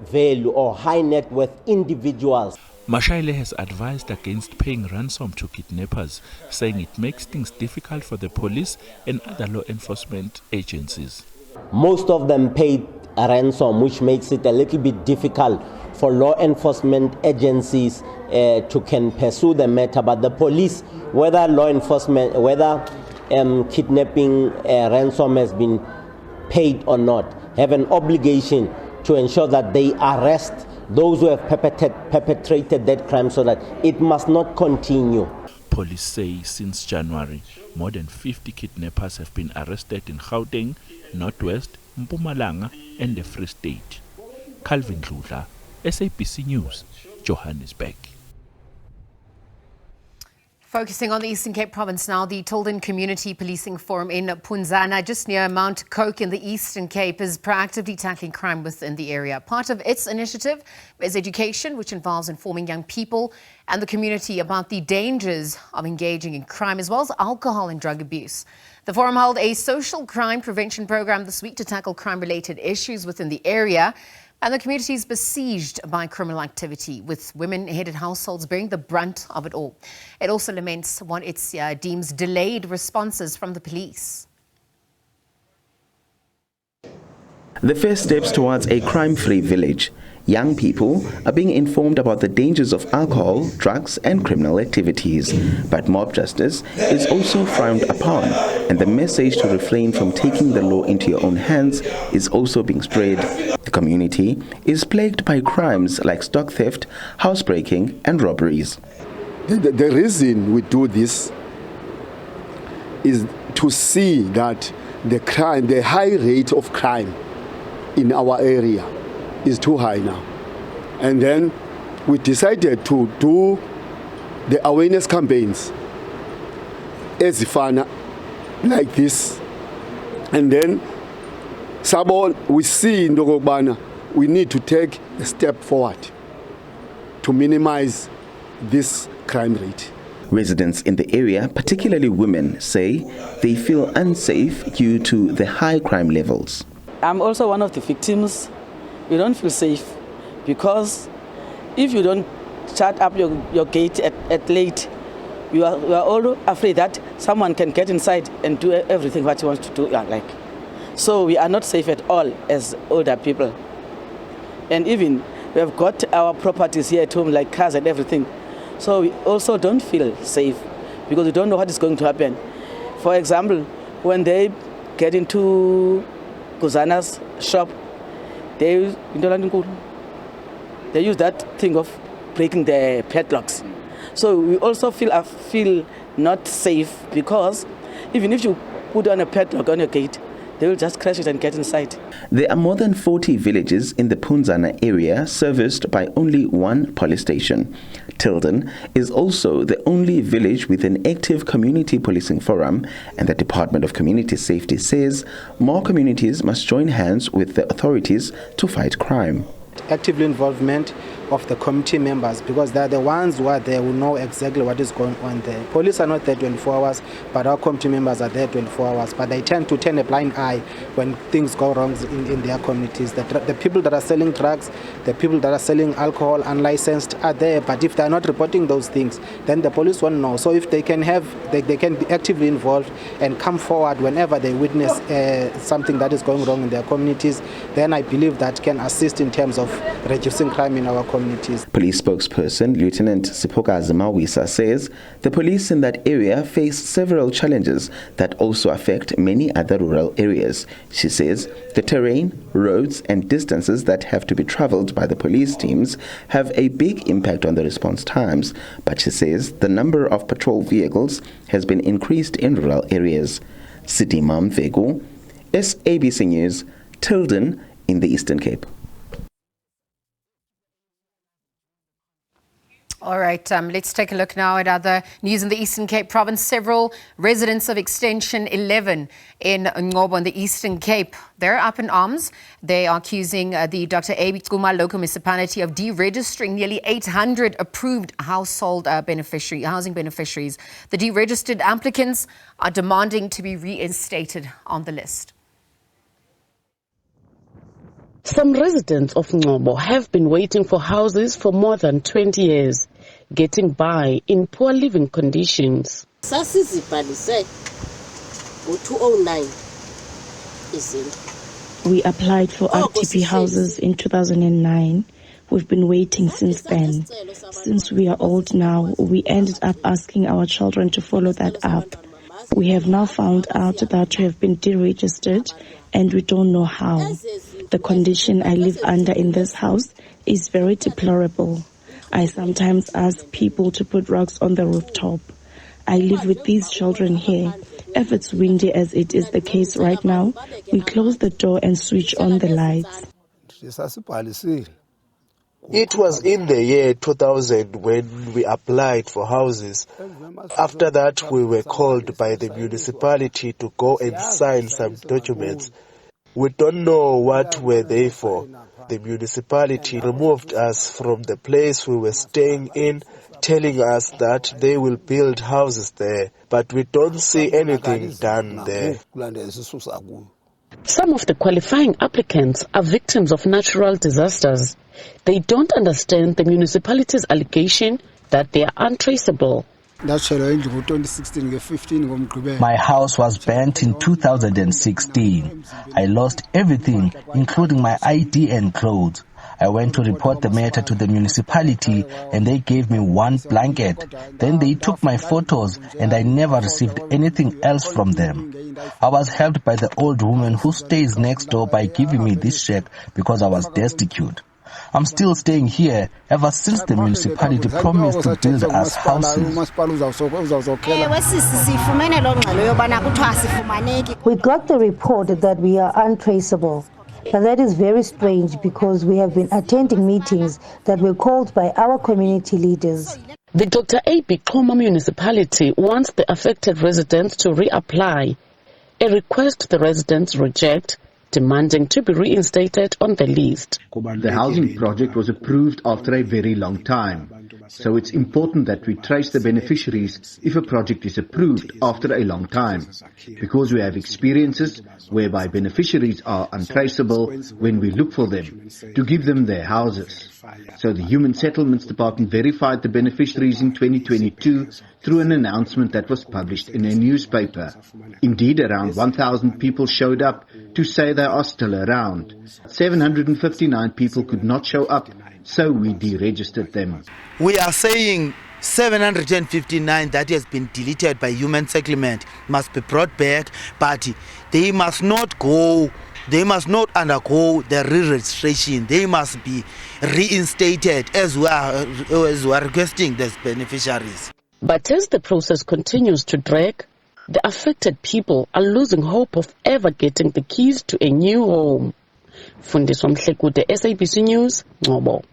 value or high net worth individuals. Mashaile has advised against paying ransom to kidnappers, saying it makes things difficult for the police and other law enforcement agencies. Most of them paid a ransom, which makes it a little bit difficult for law enforcement agencies to can pursue the matter. But the police, whether law enforcement, whether kidnapping ransom has been paid or not, have an obligation to ensure that they arrest those who have perpetrated that crime so that it must not continue. Police say since January, more than 50 kidnappers have been arrested in Gauteng, Northwest, Mpumalanga and the Free State. Calvin Dludla, SABC News, Johannesburg. Focusing on the Eastern Cape province now, the Tilden Community Policing Forum in Punzana, just near Mount Coke in the Eastern Cape, is proactively tackling crime within the area. Part of its initiative is education, which involves informing young people and the community about the dangers of engaging in crime, as well as alcohol and drug abuse. The forum held a social crime prevention program this week to tackle crime-related issues within the area. And the community is besieged by criminal activity, with women-headed households bearing the brunt of it all. It also laments what it deems delayed responses from the police. The first steps towards a crime-free village. Young people are being informed about the dangers of alcohol, drugs and criminal activities. But mob justice is also frowned upon, and the message to refrain from taking the law into your own hands is also being spread. The community is plagued by crimes like stock theft, housebreaking and robberies. The reason we do this is to see that the high rate of crime in our area is too high now. And then we decided to do the awareness campaigns as fun like this. And then we see in Ndogobana we need to take a step forward to minimize this crime rate. Residents in the area, particularly women, say they feel unsafe due to the high crime levels. I'm also one of the victims. We don't feel safe because if you don't shut up your gate at late, we are all afraid that someone can get inside and do everything what he wants to do. So we are not safe at all as older people. And even we have got our properties here at home, like cars and everything. So we also don't feel safe because we don't know what is going to happen. For example, when they get into Kuzana's shop, they use that thing of breaking the padlocks. So we also feel not safe because even if you put on a padlock on your gate, they will just crash it and get inside. There are more than 40 villages in the Punzana area serviced by only one police station. Tilden is also the only village with an active community policing forum, and the Department of Community Safety says more communities must join hands with the authorities to fight crime. Active involvement of the committee members, because they're the ones who are there who know exactly what is going on there. Police are not there 24 hours, but our committee members are there 24 hours. But they tend to turn a blind eye when things go wrong in their communities. The people that are selling drugs, the people that are selling alcohol unlicensed are there, but if they're not reporting those things, then the police won't know. So if they can they can be actively involved and come forward whenever they witness something that is going wrong in their communities, then I believe that can assist in terms of reducing crime in our communities. Police spokesperson Lieutenant Sipokazi Mawisa says the police in that area face several challenges that also affect many other rural areas. She says the terrain, roads and distances that have to be traveled by the police teams have a big impact on the response times, but she says the number of patrol vehicles has been increased in rural areas. Sidima Mvegu, SABC News, Tilden in the Eastern Cape. All right, let's take a look now at other news in the Eastern Cape province. Several residents of Extension 11 in Ngobo in the Eastern Cape, they're up in arms. They are accusing the Dr. A.B. Tsuma local municipality of deregistering nearly 800 approved housing beneficiaries. The deregistered applicants are demanding to be reinstated on the list. Some residents of Ngobo have been waiting for houses for more than 20 years, getting by in poor living conditions. We applied for RTP houses in 2009. We've been waiting since then. Since we are old now, we ended up asking our children to follow that up. We have now found out that we have been deregistered and we don't know how. The condition I live under in this house is very deplorable. I sometimes ask people to put rugs on the rooftop. I live with these children here. If it's windy as it is the case right now, we close the door and switch on the lights. It was in the year 2000 when we applied for houses. After that, we were called by the municipality to go and sign some documents. We don't know what were they for. The municipality removed us from the place we were staying in, telling us that they will build houses there, but we don't see anything done there. Some of the qualifying applicants are victims of natural disasters. They don't understand the municipality's allegation that they are untraceable. My house was burnt in 2016. I lost everything, including my ID and clothes. I went to report the matter to the municipality and they gave me one blanket. Then they took my photos and I never received anything else from them. I was helped by the old woman who stays next door by giving me this check because I was destitute. I'm still staying here ever since the municipality promised to build us houses. We got the report that we are untraceable. But that is very strange because we have been attending meetings that were called by our community leaders. The Dr. A.B. Xhoma municipality wants the affected residents to reapply, a request the residents reject, demanding to be reinstated on the list. The housing project was approved after a very long time. So it's important that we trace the beneficiaries if a project is approved after a long time, because we have experiences whereby beneficiaries are untraceable when we look for them to give them their houses. So the Human Settlements Department verified the beneficiaries in 2022 through an announcement that was published in a newspaper. Indeed, around 1,000 people showed up to say they are still around. 759 people could not show up, so we deregistered them. We are saying 759 that has been deleted by Human Settlement must be brought back, but they must not undergo the re-registration. They must be reinstated as we are requesting these beneficiaries. But as the process continues to drag, the affected people are losing hope of ever getting the keys to a new home. Fundiswa Mhlekude, SABC News, Ngobo.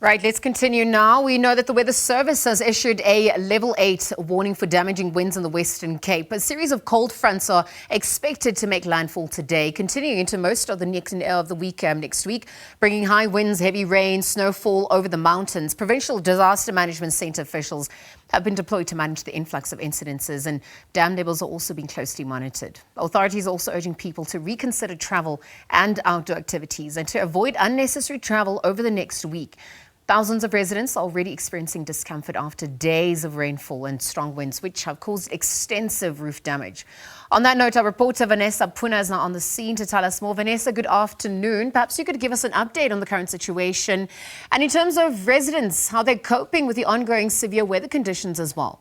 Right, let's continue now. We know that the Weather Service has issued a level 8 warning for damaging winds in the Western Cape. A series of cold fronts are expected to make landfall today, continuing into most of the week next week, bringing high winds, heavy rain, snowfall over the mountains. Provincial Disaster Management Centre officials have been deployed to manage the influx of incidences, and dam levels are also being closely monitored. Authorities are also urging people to reconsider travel and outdoor activities and to avoid unnecessary travel over the next week. Thousands of residents are already experiencing discomfort after days of rainfall and strong winds, which have caused extensive roof damage. On that note, our reporter Vanessa Puna is now on the scene to tell us more. Vanessa, good afternoon. Perhaps you could give us an update on the current situation and in terms of residents, how they're coping with the ongoing severe weather conditions as well.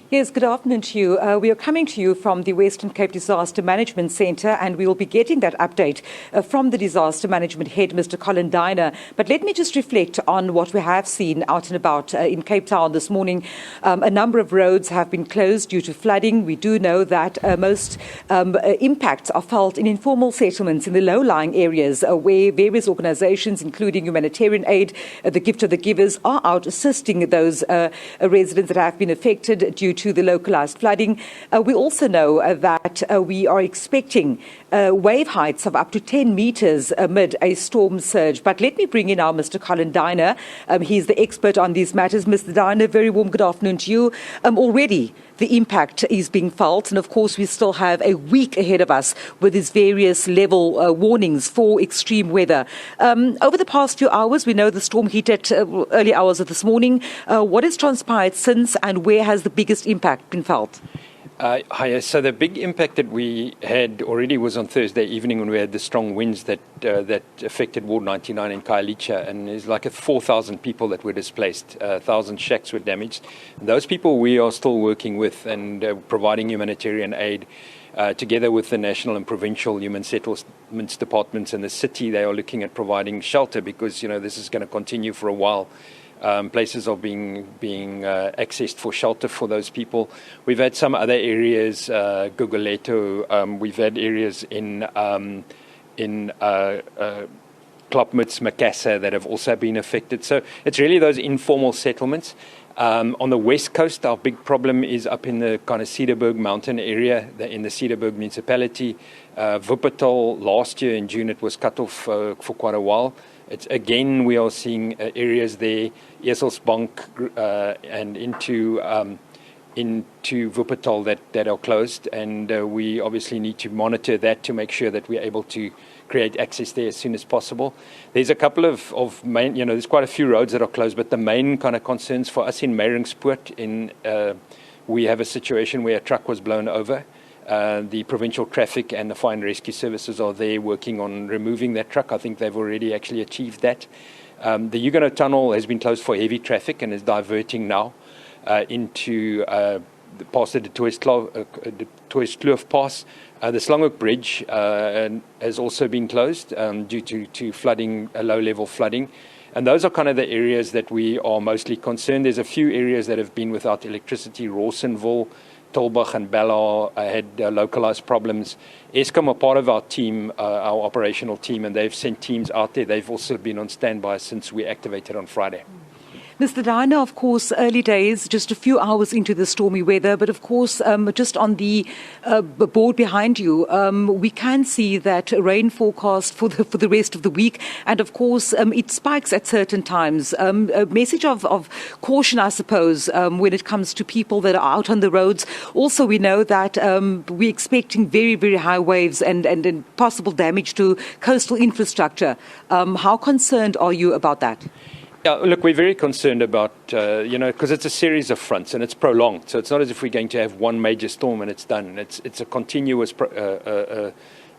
Yes, good afternoon to you. We are coming to you from the Western Cape Disaster Management Centre, and we will be getting that update from the Disaster Management Head, Mr. Colin Diner. But let me just reflect on what we have seen out and about in Cape Town this morning. A number of roads have been closed due to flooding. We do know that most impacts are felt in informal settlements in the low-lying areas where various organisations, including humanitarian aid, the Gift of the Givers, are out assisting those residents that have been affected due to the localised flooding. We also know that that we are expecting wave heights of up to 10 meters amid a storm surge. But let me bring in now Mr. Colin Diner. He's the expert on these matters. Mr. Diner, very warm good afternoon to you. Already the impact is being felt, and of course we still have a week ahead of us with these various level warnings for extreme weather. Over the past few hours, we know the storm hit at early hours of this morning. What has transpired since, and where has the biggest impact been felt? Hi. So the big impact that we had already was on Thursday evening when we had the strong winds that affected Ward 99 in Khayelitsha, and there's like 4,000 people that were displaced. 1,000 shacks were damaged. And those people we are still working with and providing humanitarian aid. Together with the national and provincial human settlements departments and the city, they are looking at providing shelter because this is going to continue for a while. Places are being accessed for shelter for those people. We've had some other areas, Guguleto. We've had areas in Klopmuts, Makassar that have also been affected. So it's really those informal settlements. On the west coast, our big problem is up in the kind of Cedarburg mountain area, in the Cedarburg municipality. Wuppertal, last year in June, it was cut off for quite a while. Again, we are seeing areas there, Eselsbank and into Wuppertal that are closed, and we obviously need to monitor that to make sure that we're able to create access there as soon as possible. There's a couple of main, there's quite a few roads that are closed, but the main kind of concerns for us in Meyringspoort, we have a situation where a truck was blown over. The provincial traffic and the fire and rescue services are there working on removing that truck. I think they've already actually achieved that. The Huguenot Tunnel has been closed for heavy traffic and is diverting now into past the Toeskloof Pass. The Slanghoek Bridge has also been closed due to flooding, low-level flooding. And those are kind of the areas that we are mostly concerned. There's a few areas that have been without electricity. Rawsonville, Tolbach and Ballard had localized problems. Eskom are part of our team, our operational team, and they've sent teams out there. They've also been on standby since we activated on Friday. Mr. Diner, of course, early days, just a few hours into the stormy weather, but of course, just on the board behind you, we can see that rain forecast for the rest of the week, and of course, it spikes at certain times. A message of caution, I suppose, when it comes to people that are out on the roads. Also, we know that we're expecting very, very high waves and possible damage to coastal infrastructure. How concerned are you about that? Yeah, look, we're very concerned about, because it's a series of fronts and it's prolonged. So it's not as if we're going to have one major storm and it's done. It's a continuous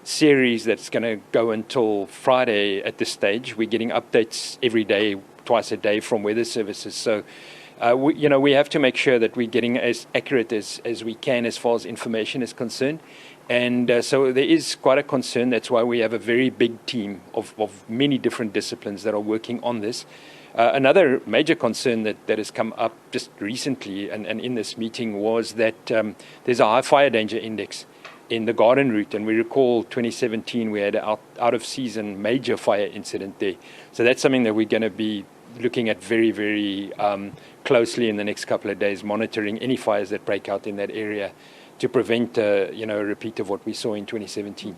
series that's going to go until Friday at this stage. We're getting updates every day, twice a day from weather services. So, we have to make sure that we're getting as accurate as we can as far as information is concerned. And so there is quite a concern. That's why we have a very big team of many different disciplines that are working on this. Another major concern that has come up just recently and in this meeting was that there's a high fire danger index in the Garden Route. And we recall 2017, we had an out-of-season major fire incident there. So that's something that we're going to be looking at very, very closely in the next couple of days, monitoring any fires that break out in that area to prevent a repeat of what we saw in 2017.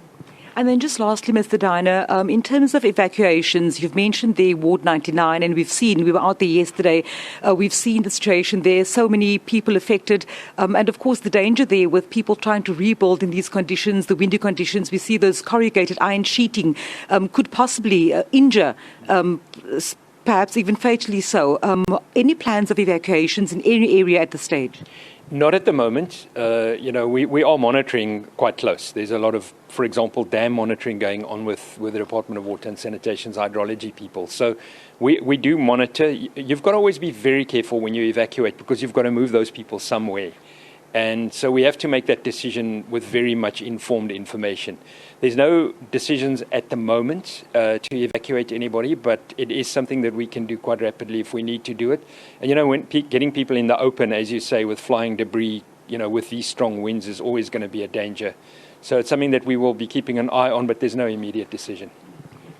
And then just lastly, Mr. Diner, in terms of evacuations, you've mentioned the Ward 99, and we were out there yesterday, we've seen the situation there, so many people affected, and of course the danger there with people trying to rebuild in these conditions, the windy conditions. We see those corrugated iron sheeting could possibly injure, perhaps even fatally so. Any plans of evacuations in any area at this stage? Not at the moment. We are monitoring quite close. There's a lot of, for example, dam monitoring going on with the Department of Water and Sanitation's hydrology people. So we do monitor. You've got to always be very careful when you evacuate because you've got to move those people somewhere. And so we have to make that decision with very much informed information. There's no decisions at the moment to evacuate anybody, but it is something that we can do quite rapidly if we need to do it. And, when getting people in the open, as you say, with flying debris, with these strong winds is always going to be a danger. So it's something that we will be keeping an eye on, but there's no immediate decision.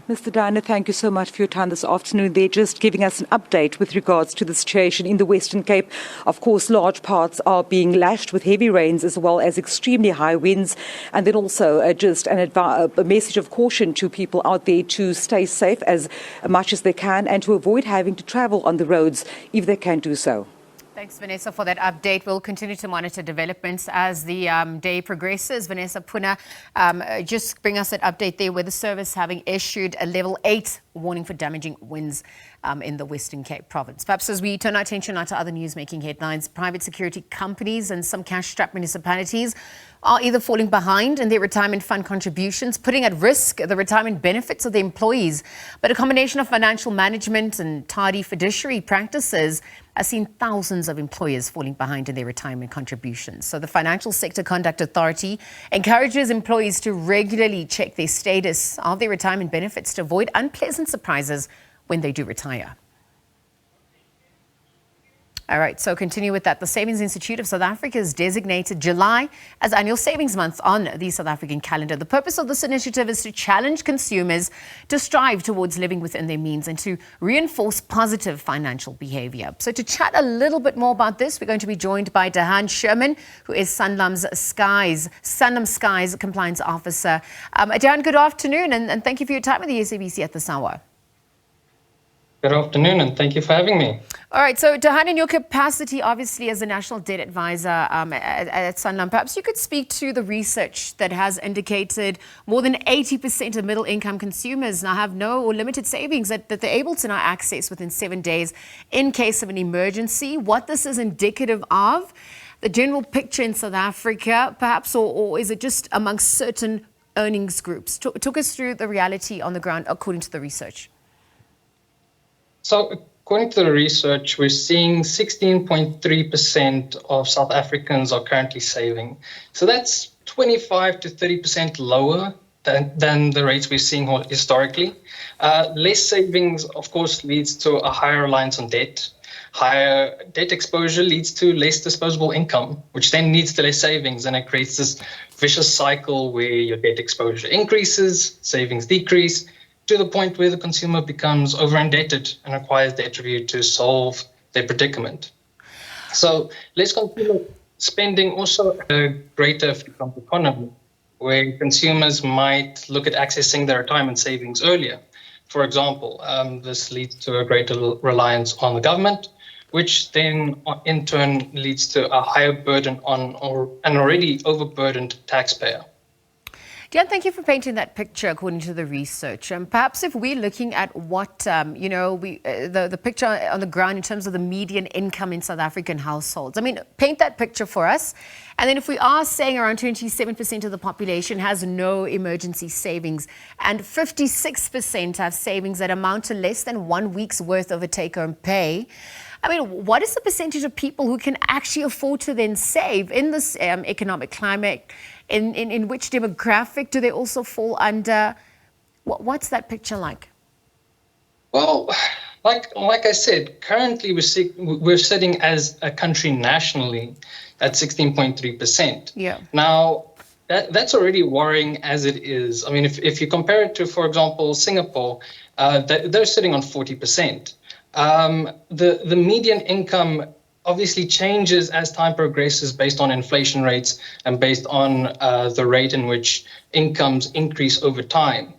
Mr. Diner, thank you so much for your time this afternoon. They're just giving us an update with regards to the situation in the Western Cape. Of course, large parts are being lashed with heavy rains as well as extremely high winds. And then also just a message of caution to people out there to stay safe as much as they can and to avoid having to travel on the roads if they can do so. Thanks, Vanessa, for that update. We'll continue to monitor developments as the day progresses. Vanessa Puna, just bring us an update there, Weather Service having issued a level 8 warning for damaging winds in the Western Cape province. Perhaps as we turn our attention now to other news making headlines, private security companies and some cash-strapped municipalities are either falling behind in their retirement fund contributions, putting at risk the retirement benefits of their employees. But a combination of financial management and tardy fiduciary practices has seen thousands of employers falling behind in their retirement contributions. So the Financial Sector Conduct Authority encourages employees to regularly check their status of their retirement benefits to avoid unpleasant surprises when they do retire. All right, so continue with that. The Savings Institute of South Africa has designated July as annual savings month on the South African calendar. The purpose of this initiative is to challenge consumers to strive towards living within their means and to reinforce positive financial behavior. So to chat a little bit more about this, we're going to be joined by Dahan Sherman, who is Sanlam Skies Compliance Officer. Dahan, good afternoon, and thank you for your time with the SABC at this hour. Good afternoon, and thank you for having me. All right, so Dahan, in your capacity, obviously, as a National Debt Advisor at Sanlam, perhaps you could speak to the research that has indicated more than 80% of middle-income consumers now have no or limited savings that they're able to now access within 7 days in case of an emergency. What this is indicative of, the general picture in South Africa, perhaps, or is it just amongst certain earnings groups? Talk us through the reality on the ground according to the research. So according to the research, we're seeing 16.3% of South Africans are currently saving. So that's 25 to 30% lower than the rates we're seeing historically. Less savings, of course, leads to a higher reliance on debt. Higher debt exposure leads to less disposable income, which then leads to less savings, and it creates this vicious cycle where your debt exposure increases, savings decrease, to the point where the consumer becomes over-indebted and requires debt review to solve their predicament. So less consumer spending also a greater effect on the economy, where consumers might look at accessing their retirement savings earlier. For example, this leads to a greater reliance on the government, which then in turn leads to a higher burden on an already overburdened taxpayer. Diane, thank you for painting that picture according to the research. Perhaps if we're looking at what, the picture on the ground in terms of the median income in South African households. I mean, paint that picture for us. And then if we are saying around 27% of the population has no emergency savings and 56% have savings that amount to less than 1 week's worth of a take-home pay, I mean, what is the percentage of people who can actually afford to then save in this economic climate? In which demographic do they also fall under? What's that picture like? Well, like I said, currently we're sitting as a country nationally at 16.3%. Yeah. Now, that's already worrying as it is. I mean, if you compare it to, for example, Singapore, they're sitting on 40%. The median income obviously changes as time progresses based on inflation rates and based on the rate in which incomes increase over time.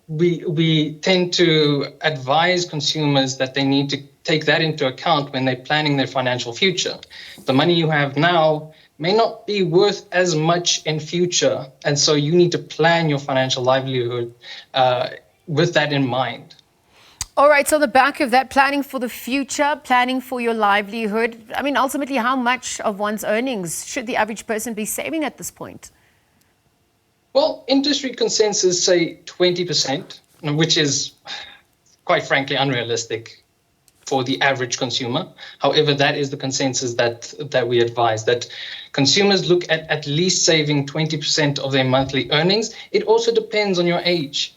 We tend to advise consumers that they need to take that into account when they're planning their financial future. The money you have now may not be worth as much in future, and so you need to plan your financial livelihood with that in mind. All right, so the back of that, planning for the future, planning for your livelihood. I mean, ultimately, how much of one's earnings should the average person be saving at this point? Well, industry consensus say 20%, which is quite frankly unrealistic for the average consumer. However, that is the consensus that we advise, that consumers look at least saving 20% of their monthly earnings. It also depends on your age.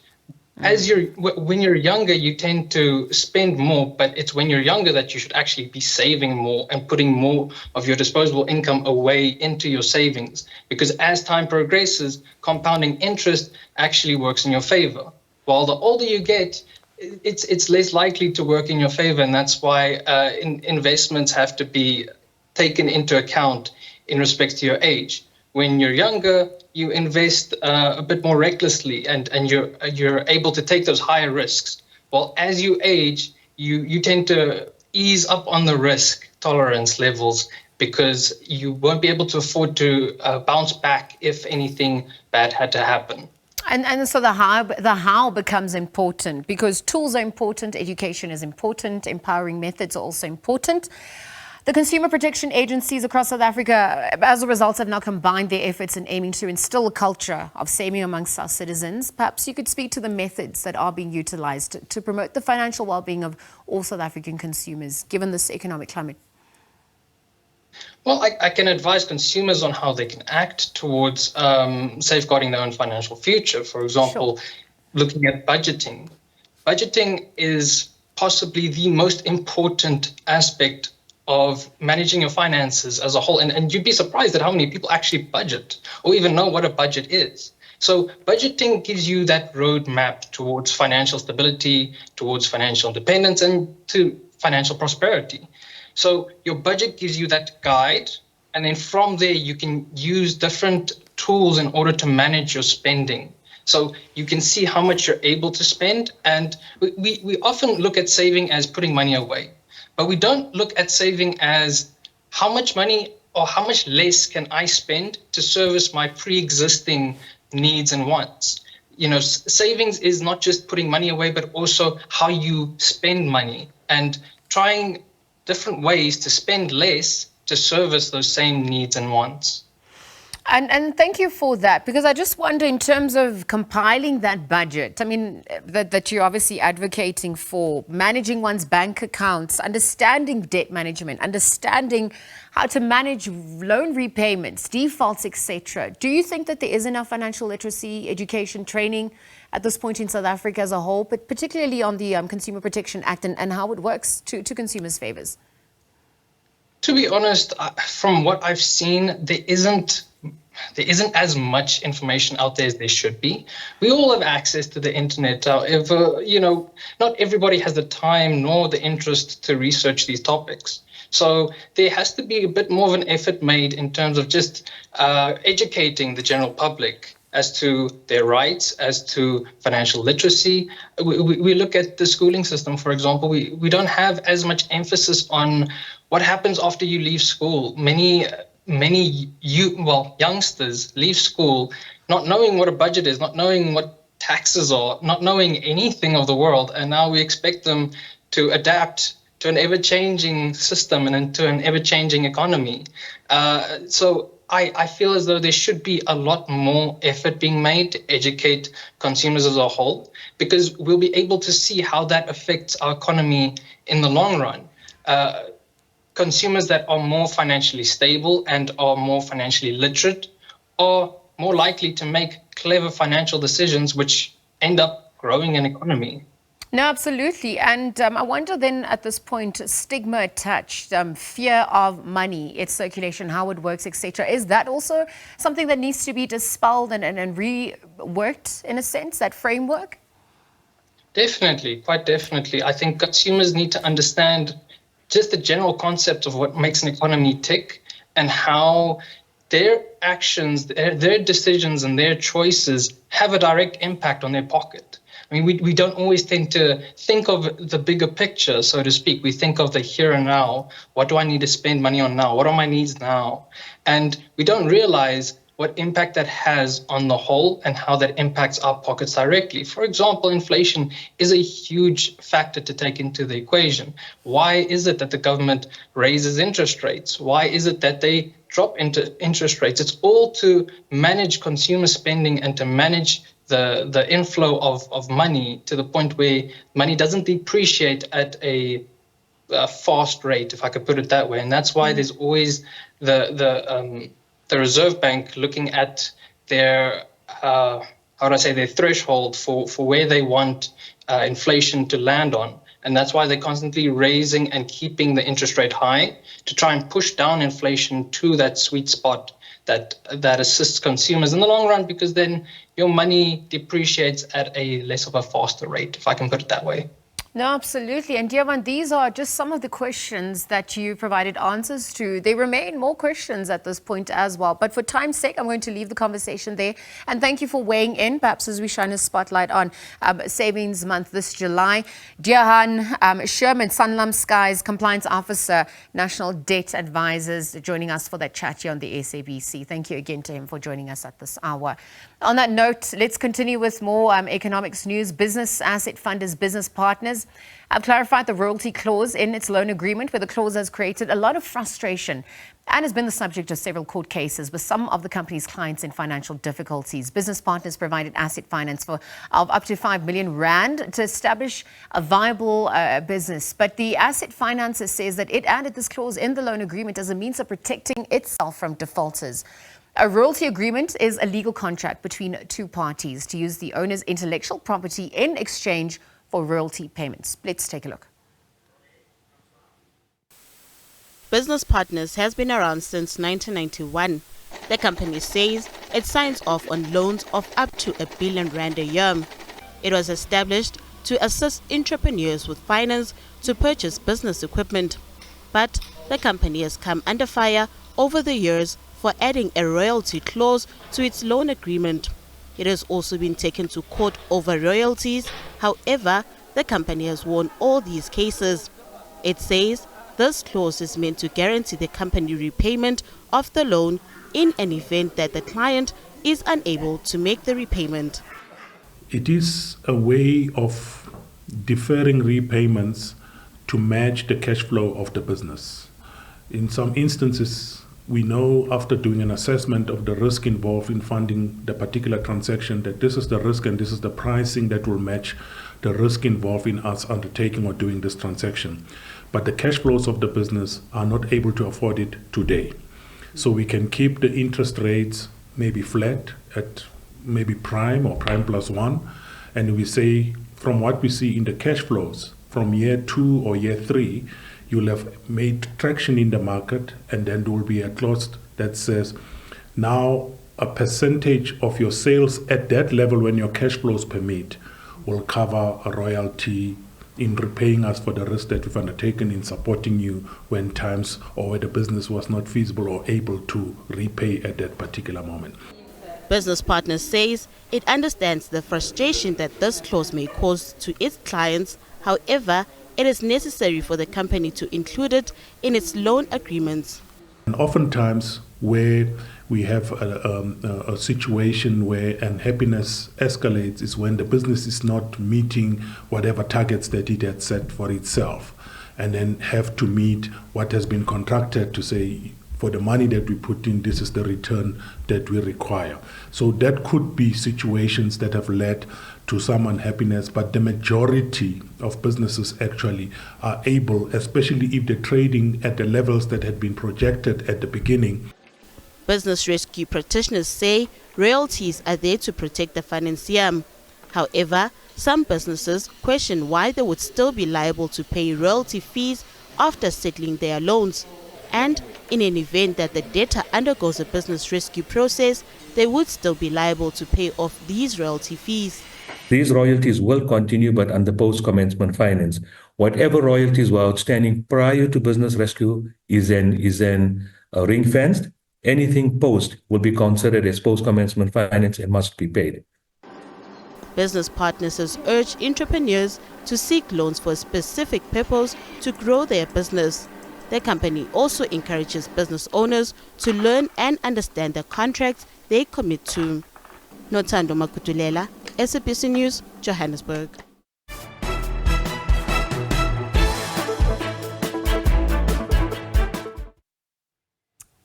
When you're younger, you tend to spend more, but it's when you're younger that you should actually be saving more and putting more of your disposable income away into your savings. Because as time progresses, compounding interest actually works in your favor. While the older you get, it's less likely to work in your favor, and that's why investments have to be taken into account in respect to your age. When you're younger, you invest a bit more recklessly, and you're able to take those higher risks. While as you age, you tend to ease up on the risk tolerance levels because you won't be able to afford to bounce back if anything bad had to happen. And so the how becomes important because tools are important, education is important, empowering methods are also important. The consumer protection agencies across South Africa, as a result, have now combined their efforts in aiming to instill a culture of saving amongst our citizens. Perhaps you could speak to the methods that are being utilized to promote the financial well-being of all South African consumers, given this economic climate. Well, I can advise consumers on how they can act towards safeguarding their own financial future. For example, looking at budgeting. Budgeting is possibly the most important aspect of managing your finances as a whole. And you'd be surprised at how many people actually budget or even know what a budget is. So budgeting gives you that roadmap towards financial stability, towards financial independence, and to financial prosperity. So your budget gives you that guide, and then from there you can use different tools in order to manage your spending. So you can see how much you're able to spend, and we often look at saving as putting money away, but we don't look at saving as how much money or how much less can I spend to service my pre-existing needs and wants. You know, savings is not just putting money away, but also how you spend money and trying different ways to spend less to service those same needs and wants. And thank you for that, because I just wonder in terms of compiling that budget, I mean, that you're obviously advocating for, managing one's bank accounts, understanding debt management, understanding how to manage loan repayments, defaults, etc. Do you think that there is enough financial literacy, education, training at this point in South Africa as a whole, but particularly on the Consumer Protection Act and how it works to consumers' favors? To be honest, from what I've seen, there isn't as much information out there as there should be. We all have access to the internet. However, you know, not everybody has the time nor the interest to research these topics. So there has to be a bit more of an effort made in terms of just educating the general public as to their rights, as to financial literacy. We look at the schooling system, for example. We don't have as much emphasis on what happens after you leave school. Many youngsters leave school not knowing what a budget is, not knowing what taxes are, not knowing anything of the world, and now we expect them to adapt to an ever-changing system and to an ever-changing economy. So I feel as though there should be a lot more effort being made to educate consumers as a whole, because we'll be able to see how that affects our economy in the long run. Consumers that are more financially stable and are more financially literate are more likely to make clever financial decisions, which end up growing an economy. No, absolutely. And I wonder then at this point, stigma attached, fear of money, its circulation, how it works, etc. Is that also something that needs to be dispelled and reworked in a sense, that framework? Definitely, quite definitely. I think consumers need to understand just the general concept of what makes an economy tick and how their actions, their decisions and their choices have a direct impact on their pocket. I mean, we don't always tend to think of the bigger picture, so to speak. We think of the here and now. What do I need to spend money on now? What are my needs now? And we don't realize what impact that has on the whole and how that impacts our pockets directly. For example, inflation is a huge factor to take into the equation. Why is it that the government raises interest rates? Why is it that they drop into interest rates? It's all to manage consumer spending and to manage the inflow of money to the point where money doesn't depreciate at a fast rate, if I could put it that way. And that's why there's always the Reserve Bank looking at their, their threshold for where they want inflation to land on. And that's why they're constantly raising and keeping the interest rate high to try and push down inflation to that sweet spot that assists consumers in the long run, because then your money depreciates at a less of a faster rate, if I can put it that way. No, absolutely. And Dyavan, these are just some of the questions that you provided answers to. There remain more questions at this point as well. But for time's sake, I'm going to leave the conversation there. And thank you for weighing in, perhaps as we shine a spotlight on Savings Month this July. Dyavan Sherman, Sanlam Sky's Compliance Officer, National Debt Advisors, joining us for that chat here on the SABC. Thank you again to him for joining us at this hour. On that note, let's continue with more economics news. Business Asset Funders Business Partners have clarified the royalty clause in its loan agreement, where the clause has created a lot of frustration and has been the subject of several court cases with some of the company's clients in financial difficulties. Business Partners provided asset finance of up to 5 million rand to establish a viable business. But the asset financer says that it added this clause in the loan agreement as a means of protecting itself from defaulters. A royalty agreement is a legal contract between two parties to use the owner's intellectual property in exchange for royalty payments. Let's take a look. Business Partners has been around since 1991. The company says it signs off on loans of up to R1 billion a year. It was established to assist entrepreneurs with finance to purchase business equipment. But the company has come under fire over the years for adding a royalty clause to its loan agreement. It has also been taken to court over royalties. However, the company has won all these cases. It says this clause is meant to guarantee the company repayment of the loan in an event that the client is unable to make the repayment. It is a way of deferring repayments to match the cash flow of the business. In some instances, we know after doing an assessment of the risk involved in funding the particular transaction that this is the risk and this is the pricing that will match the risk involved in us undertaking or doing this transaction. But the cash flows of the business are not able to afford it today. So we can keep the interest rates maybe flat at maybe prime or prime plus 1. And we say from what we see in the cash flows from year 2 or year 3, you'll have made traction in the market, and then there will be a clause that says now a percentage of your sales at that level when your cash flows permit will cover a royalty in repaying us for the risk that we've undertaken in supporting you when times or where the business was not feasible or able to repay at that particular moment. Business Partners says it understands the frustration that this clause may cause to its clients. However, it is necessary for the company to include it in its loan agreements. And oftentimes where we have a situation where unhappiness escalates is when the business is not meeting whatever targets that it had set for itself, and then have to meet what has been contracted to say, for the money that we put in, this is the return that we require. So that could be situations that have led to some unhappiness, but the majority of businesses actually are able, especially if they're trading at the levels that had been projected at the beginning. Business rescue practitioners say royalties are there to protect the financier. However, some businesses question why they would still be liable to pay royalty fees after settling their loans. And in an event that the debtor undergoes a business rescue process, they would still be liable to pay off these royalty fees. These royalties will continue, but under post-commencement finance. Whatever royalties were outstanding prior to business rescue is ring-fenced. Anything post will be considered as post-commencement finance and must be paid. Business Partners has urged entrepreneurs to seek loans for a specific purpose to grow their business. The company also encourages business owners to learn and understand the contracts they commit to. Nothando Makutulela, SABC News, Johannesburg.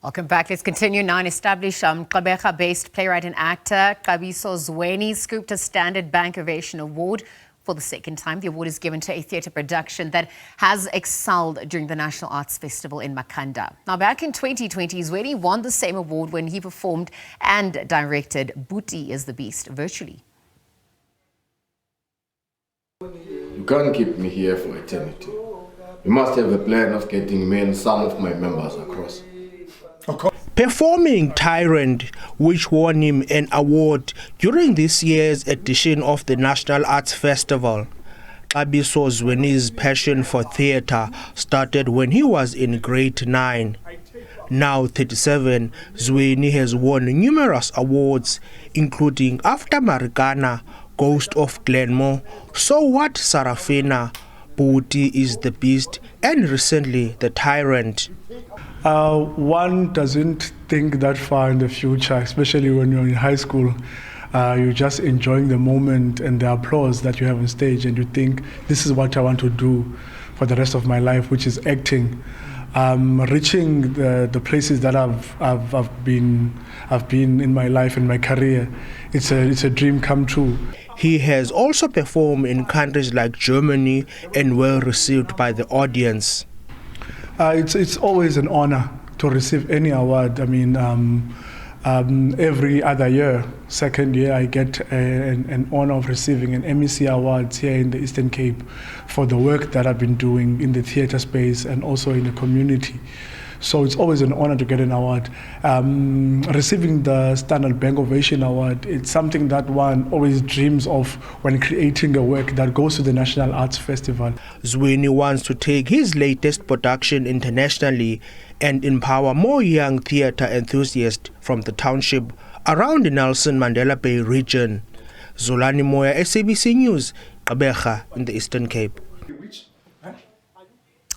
Welcome back. Let's continue now. An established Gqeberha-based playwright and actor, Xabiso Zweni, scooped a Standard Bank Ovation Award for the second time. The award is given to a theatre production that has excelled during the National Arts Festival in Makhanda. Now, back in 2020, Zweni won the same award when he performed and directed Booty is the Beast virtually. You can't keep me here for eternity. You must have a plan of getting me and some of my members across. performing Tyrant, which won him an award during this year's edition of the National Arts Festival. Xabiso Zweni's passion for theatre started when he was in grade 9. Now 37, Zweni has won numerous awards, including After Marikana, Ghost of Glenmore, So What Sarafina, Booty is the Beast, and recently The Tyrant. One doesn't think that far in the future, especially when you're in high school. You're just enjoying the moment and the applause that you have on stage, and you think, this is what I want to do for the rest of my life, which is acting. Reaching the places that I've been in my life and my career, it's a dream come true. He has also performed in countries like Germany and well received by the audience. It's always an honor to receive any award. I mean, every other year, second year, I get an honor of receiving an MEC award here in the Eastern Cape for the work that I've been doing in the theatre space and also in the community. So it's always an honor to get an award. Receiving the Standard Bank Ovation Award, it's something that one always dreams of when creating a work that goes to the National Arts Festival. Zweni wants to take his latest production internationally and empower more young theatre enthusiasts from the township around the Nelson Mandela Bay region. Zolani Moya, SABC News, Gqeberha in the Eastern Cape.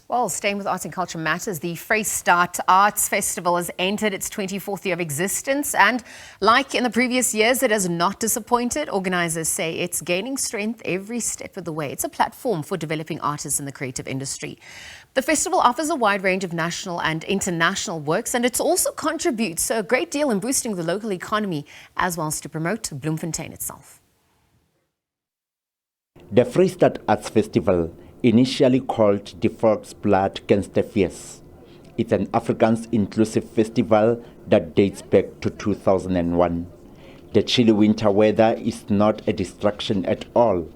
Well, staying with arts and culture matters, the Vrystaat Arts Festival has entered its 24th year of existence, and like in the previous years, it has not disappointed. Organisers say it's gaining strength every step of the way. It's a platform for developing artists in the creative industry. The festival offers a wide range of national and international works, and it also contributes a great deal in boosting the local economy as well as to promote Bloemfontein itself. The Vrystaat Arts Festival, initially called the Volksblad Kunstefees. It's an Afrikaans inclusive festival that dates back to 2001. The chilly winter weather is not a distraction at all.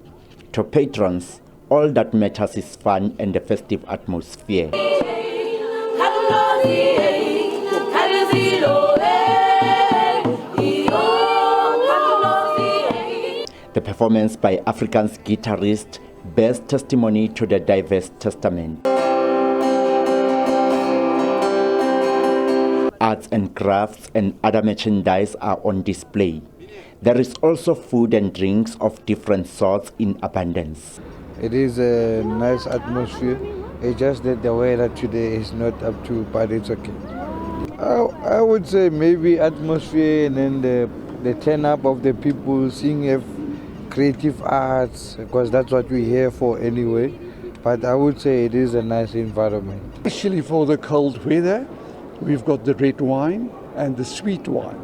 To patrons, all that matters is fun and the festive atmosphere. The performance by Afrikaans guitarist bears testimony to the diverse testament. Arts and crafts and other merchandise are on display. There is also food and drinks of different sorts in abundance. It is a nice atmosphere. It's just that the weather today is not up to, but it's okay. I would say maybe atmosphere and then the turn up of the people seeing creative arts, because that's what we're here for anyway. But I would say it is a nice environment. Especially for the cold weather, we've got the red wine and the sweet wine.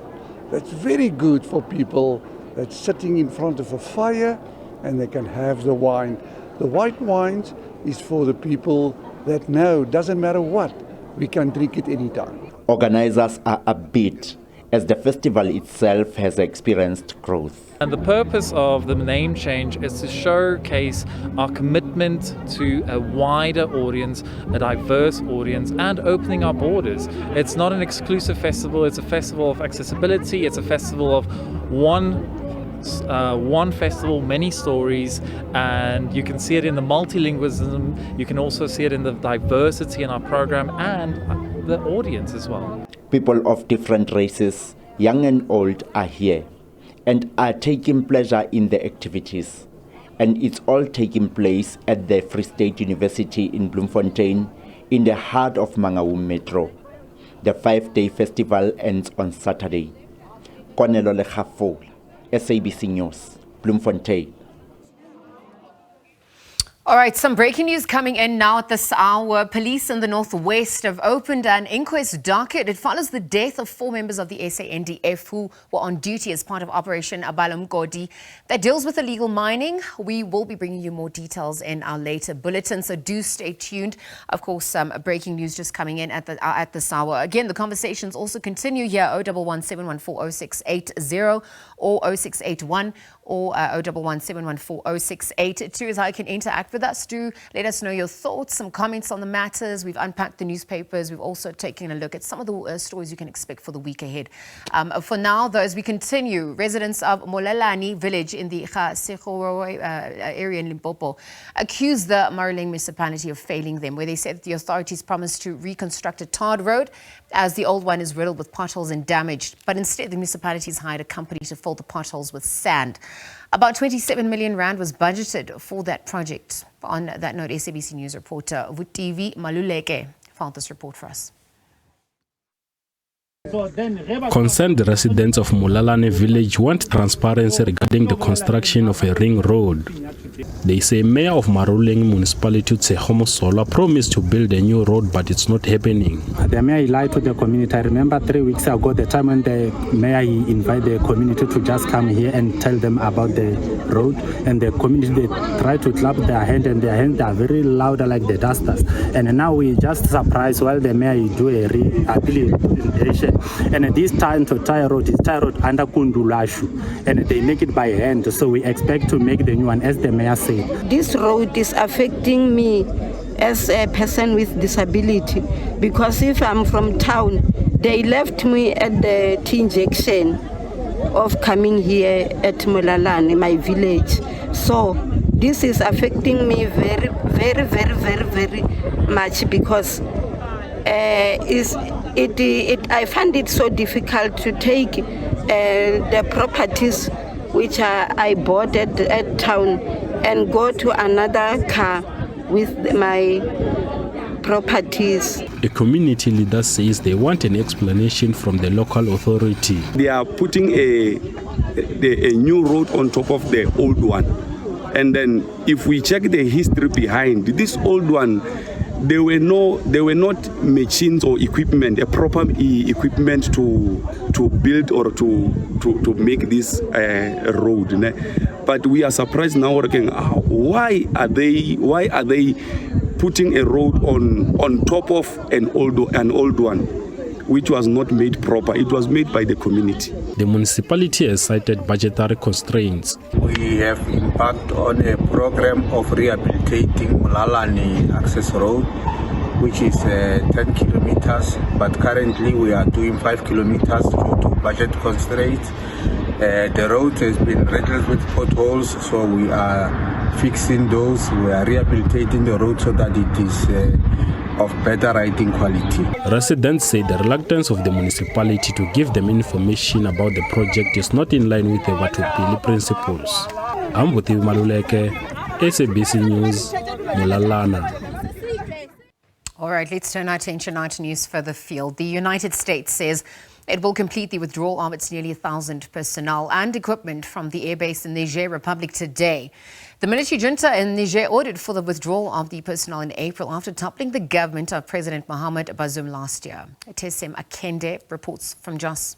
That's very good for people that's sitting in front of a fire and they can have the wine. The white wines is for the people that know, doesn't matter what, we can drink it anytime. Organizers are upbeat as the festival itself has experienced growth. And the purpose of the name change is to showcase our commitment to a wider audience, a diverse audience, and opening our borders. It's not an exclusive festival, it's a festival of accessibility, it's a festival of one festival, many stories, and you can see it in the multilingualism, you can also see it in the diversity in our program and the audience as well. People of different races, young and old, are here and are taking pleasure in the activities. And it's all taking place at the Free State University in Bloemfontein, in the heart of Mangaung Metro. The 5-day festival ends on Saturday. Konelo Lekgotla, SABC News, Bloemfontein. All right, some breaking news coming in now at this hour. Police in the northwest have opened an inquest docket. It follows the death of 4 members of the SANDF who were on duty as part of Operation Abalumgodi that deals with illegal mining. We will be bringing you more details in our later bulletin, so do stay tuned. Of course, some breaking news just coming in at this hour. Again, the conversations also continue here, 011 714 0680 or 0681 or 011 714 0682 is how you can interact with with us. Do let us know your thoughts, some comments on the matters. We've unpacked the newspapers. We've also taken a look at some of the stories you can expect for the week ahead. For now, though, as we continue, residents of Molalani village in the Gaza area in Limpopo accused the Maruleng municipality of failing them, where they said that the authorities promised to reconstruct a tarred road as the old one is riddled with potholes and damaged. But instead, the municipalities hired a company to fill the potholes with sand. About 27 million rand was budgeted for that project. On that note, SABC News reporter Vutivi Maluleke found this report for us. Concerned residents of Molalane village want transparency regarding the construction of a ring road. They say Mayor of Maruleng Municipality Tsehomo Sola promised to build a new road, but it's not happening. The mayor lied to the community. I remember 3 weeks ago, the time when the mayor invited the community to just come here and tell them about the road, and the community they try to clap their hand, and their hands are very loud like the dusters. And now we just surprised while the mayor do a rehabilitation. And this time to tie road is tie road under Kundulashu, and they make it by hand. So we expect to make the new one, as the mayor said. This road is affecting me as a person with disability, because if I'm from town, they left me at the T-injection of coming here at Molalane, my village. So this is affecting me very, very, very, very, very much, because I find it so difficult to take the properties which I bought at town and go to another car with my properties. A community leader says they want an explanation from the local authority. They are putting a new road on top of the old one. And then if we check the history behind this old one, there were not machines or equipment, a proper equipment to build or to make this road. But we are surprised now. Why are they putting a road on top of an old one, which was not made proper? It was made by the community. The municipality has cited budgetary constraints. We have embarked on a program of rehabilitating Molalane Access Road, which is 10 kilometers, but currently we are doing 5 kilometers due to budget constraints. The road has been riddled with potholes, so we are fixing those. We are rehabilitating the road so that it is of better riding quality. Residents say the reluctance of the municipality to give them information about the project is not in line with the Watupili principles. I'm Vutivi Maluleke, SABC News, Molalana. All right, let's turn our attention now to news further afield. The United States says it will complete the withdrawal of its nearly 1,000 personnel and equipment from the airbase in Niger Republic today. The military junta in Niger ordered for the withdrawal of the personnel in April after toppling the government of President Mohamed Bazoum last year. Tesem Akende reports from Jos.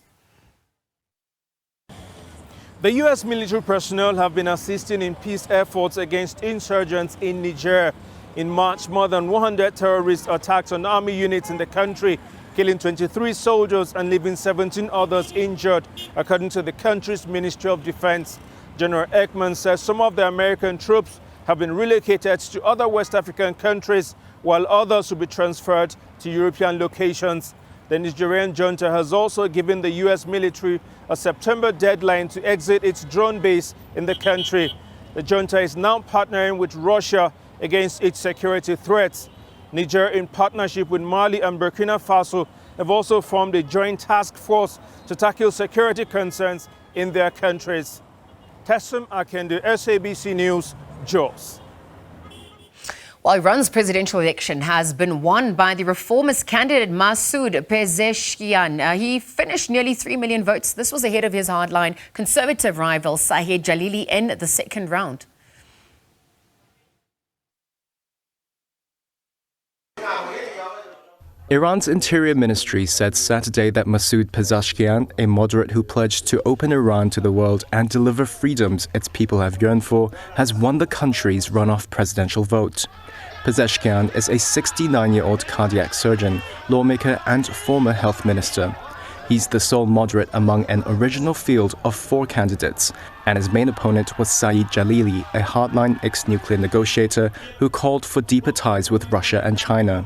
The U.S. military personnel have been assisting in peace efforts against insurgents in Niger. In March, more than 100 terrorists attacked on army units in the country, killing 23 soldiers and leaving 17 others injured, according to the country's Ministry of Defense. General Ekman says some of the American troops have been relocated to other West African countries, while others will be transferred to European locations. The Nigerian junta has also given the U.S. military a September deadline to exit its drone base in the country. The junta is now partnering with Russia against its security threats. Niger, in partnership with Mali and Burkina Faso, have also formed a joint task force to tackle security concerns in their countries. Tesem Akende, SABC News, Jos. Well, Iran's presidential election has been won by the reformist candidate Masoud Pezeshkian. He finished nearly 3 million votes. This was ahead of his hardline conservative rival Sahed Jalili in the second round. Iran's Interior Ministry said Saturday that Masoud Pezeshkian, a moderate who pledged to open Iran to the world and deliver freedoms its people have yearned for, has won the country's runoff presidential vote. Pezeshkian is a 69-year-old cardiac surgeon, lawmaker and former health minister. He's the sole moderate among an original field of 4 candidates, and his main opponent was Saeed Jalili, a hardline ex-nuclear negotiator who called for deeper ties with Russia and China.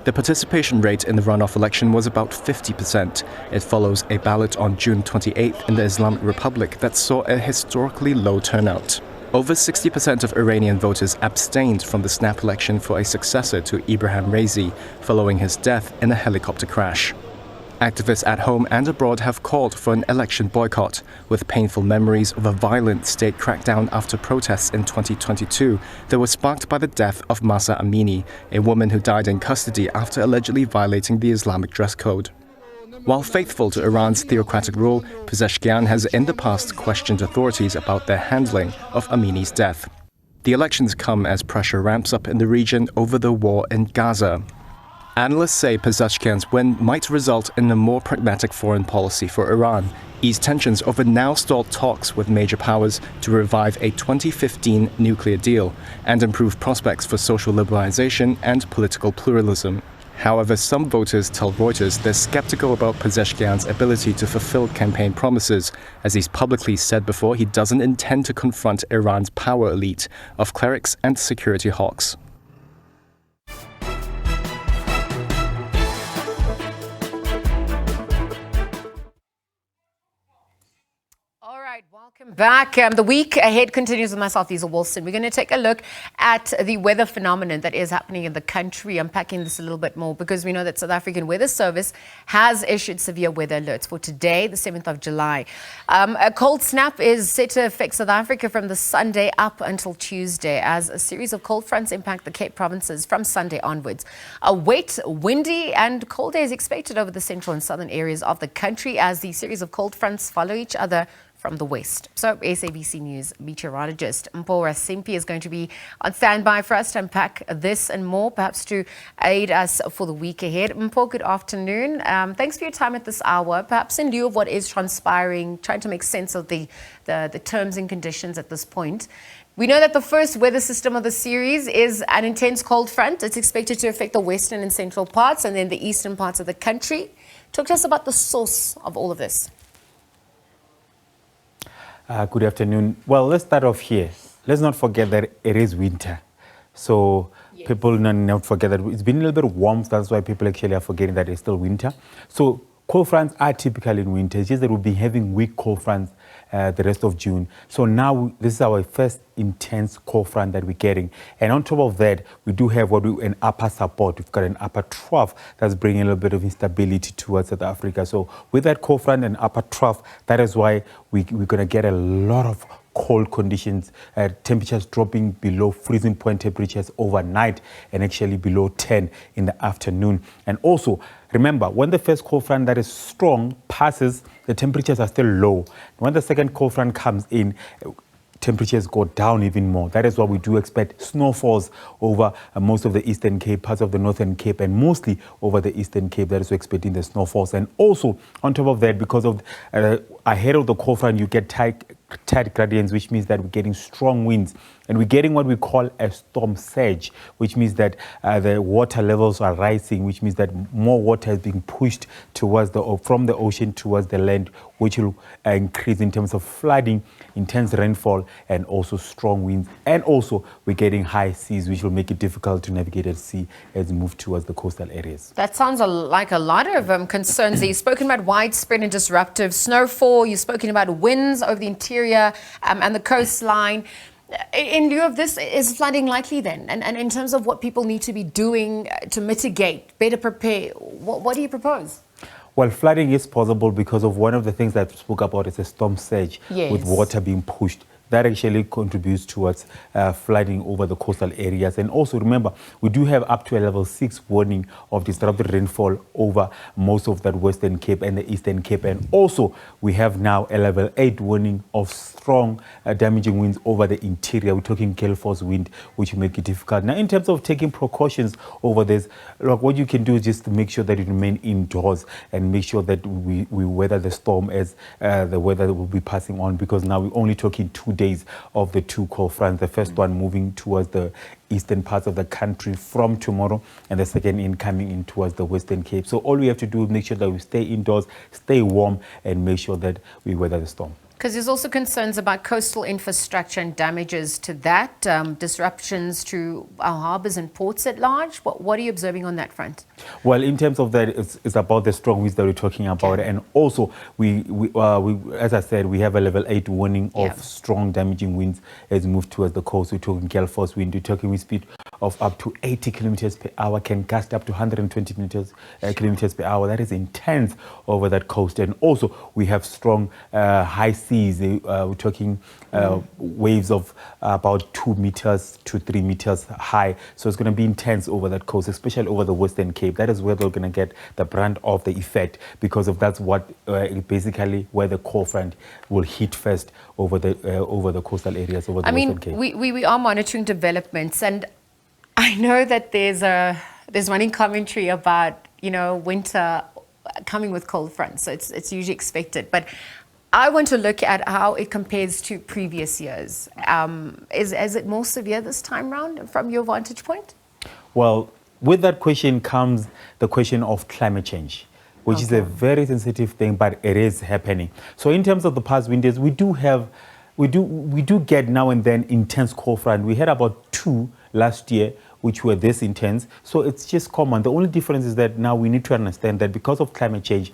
The participation rate in the runoff election was about 50%. It follows a ballot on June 28th in the Islamic Republic that saw a historically low turnout. Over 60% of Iranian voters abstained from the snap election for a successor to Ibrahim Raisi following his death in a helicopter crash. Activists at home and abroad have called for an election boycott, with painful memories of a violent state crackdown after protests in 2022 that were sparked by the death of Mahsa Amini, a woman who died in custody after allegedly violating the Islamic dress code. While faithful to Iran's theocratic rule, Pezeshkian has in the past questioned authorities about their handling of Amini's death. The elections come as pressure ramps up in the region over the war in Gaza. Analysts say Pezeshkian's win might result in a more pragmatic foreign policy for Iran, ease tensions over now-stalled talks with major powers to revive a 2015 nuclear deal, and improve prospects for social liberalization and political pluralism. However, some voters tell Reuters they're skeptical about Pezeshkian's ability to fulfill campaign promises, as he's publicly said before he doesn't intend to confront Iran's power elite of clerics and security hawks. Welcome back. The week ahead continues with myself, Lisa Wilson. We're going to take a look at the weather phenomenon that is happening in the country, unpacking this a little bit more, because we know that South African Weather Service has issued severe weather alerts for today, the 7th of July. A cold snap is set to affect South Africa from the Sunday up until Tuesday, as a series of cold fronts impact the Cape provinces from Sunday onwards. A wet, windy and cold day is expected over the central and southern areas of the country as the series of cold fronts follow each other from the west. So SABC News meteorologist Mpho Rasimpi is going to be on standby for us to unpack this and more, perhaps to aid us for the week ahead. Mpho, good afternoon. Thanks for your time at this hour. Perhaps in lieu of what is transpiring, trying to make sense of the terms and conditions at this point. We know that the first weather system of the series is an intense cold front. It's expected to affect the western and central parts and then the eastern parts of the country. Talk to us about the source of all of this. Good afternoon. Well, let's start off here. Let's not forget that it is winter. So people not forget that it's been a little bit warm. That's why people actually are forgetting that it's still winter. So cold fronts are typical in winter. It's just that we'll be having weak cold fronts the rest of June. So now this is our first intense cold front that we're getting. And on top of that, we do have an upper support. We've got an upper trough that's bringing a little bit of instability towards South Africa. So with that cold front and upper trough, that is why we're going to get a lot of cold conditions, temperatures dropping below freezing point temperatures overnight and actually below 10 in the afternoon. And also, remember, when the first cold front that is strong passes, the temperatures are still low. When the second cold front comes in, temperatures go down even more. That is why we do expect snowfalls over most of the Eastern Cape, parts of the Northern Cape, and mostly over the Eastern Cape. That is expecting the snowfalls. And also, on top of that, because of ahead of the cold front, you get tight gradients, which means that we're getting strong winds. And we're getting what we call a storm surge, which means that the water levels are rising, which means that more water is being pushed towards from the ocean towards the land, which will increase in terms of flooding, intense rainfall, and also strong winds. And also, we're getting high seas, which will make it difficult to navigate at sea as we move towards the coastal areas. That sounds like a lot of concerns. You've spoken about widespread and disruptive snowfall. You've spoken about winds over the interior and the coastline. In lieu of this, is flooding likely then? And in terms of what people need to be doing to mitigate, better prepare, what do you propose? Well, flooding is possible because of one of the things that I spoke about is a storm surge with water being pushed. That actually contributes towards flooding over the coastal areas. And also remember, we do have up to a level 6 warning of disrupted rainfall over most of that Western Cape and the Eastern Cape. And also we have now a level 8 warning of strong damaging winds over the interior. We're talking gale force wind, which will make it difficult. Now, in terms of taking precautions over this, look, what you can do is just to make sure that you remain indoors and make sure that we weather the storm as the weather will be passing on, because now we're only talking 2 days of the two cold fronts. The first one moving towards the eastern parts of the country from tomorrow, and the second in coming in towards the Western Cape. So all we have to do is make sure that we stay indoors, stay warm, and make sure that we weather the storm. Because there's also concerns about coastal infrastructure and damages to that, disruptions to our harbours and ports at large. What are you observing on that front? Well, in terms of that, it's about the strong winds that we're talking about. And also, we as I said, we have a level 8 warning of strong damaging winds as we move towards the coast. We're talking gale force wind, we're talking wind speed of up to 80 kilometers per hour, can gust up to 120 kilometers per hour. That is intense over that coast. And also, we have strong high seas. We're talking waves of about 2 meters to 3 meters high. So it's going to be intense over that coast, especially over the Western Cape. That is where they're going to get the brunt of the effect, because of that's what basically where the cold front will hit first over the coastal areas over the Western Cape. We are monitoring developments, and I know that there's running commentary about winter coming with cold fronts, so it's usually expected. But I want to look at how it compares to previous years. Is it more severe this time round from your vantage point? Well, with that question comes the question of climate change, which is a very sensitive thing, but it is happening. So in terms of the past winters, we do get now and then intense cold front. We had about 2 last year, which were this intense. So it's just common. The only difference is that now we need to understand that because of climate change,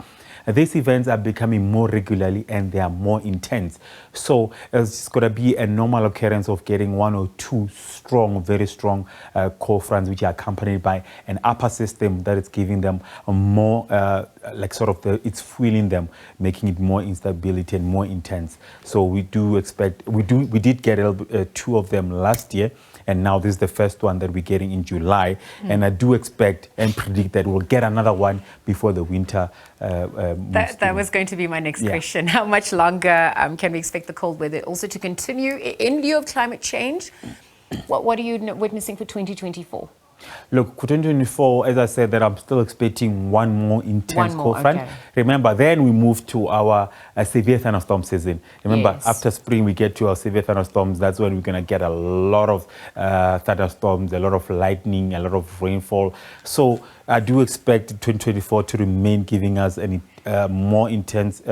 these events are becoming more regularly and they are more intense. So it's going to be a normal occurrence of getting 1 or 2 strong, very strong cold fronts, which are accompanied by an upper system that is giving them a more, it's fueling them, making it more instability and more intense. So we do expect, we did get 2 of them last year. And now this is the first one that we're getting in July. And I do expect and predict that we'll get another one before the winter That was going to be my next question. How much longer can we expect the cold weather also to continue in view of climate change? What are you witnessing for 2024? Look, 2024, as I said, that I'm still expecting one more intense cold front. Okay. Remember, then we move to our severe thunderstorm season. Remember, after spring, we get to our severe thunderstorms. That's when we're going to get a lot of thunderstorms, a lot of lightning, a lot of rainfall. So I do expect 2024 to remain giving us more intense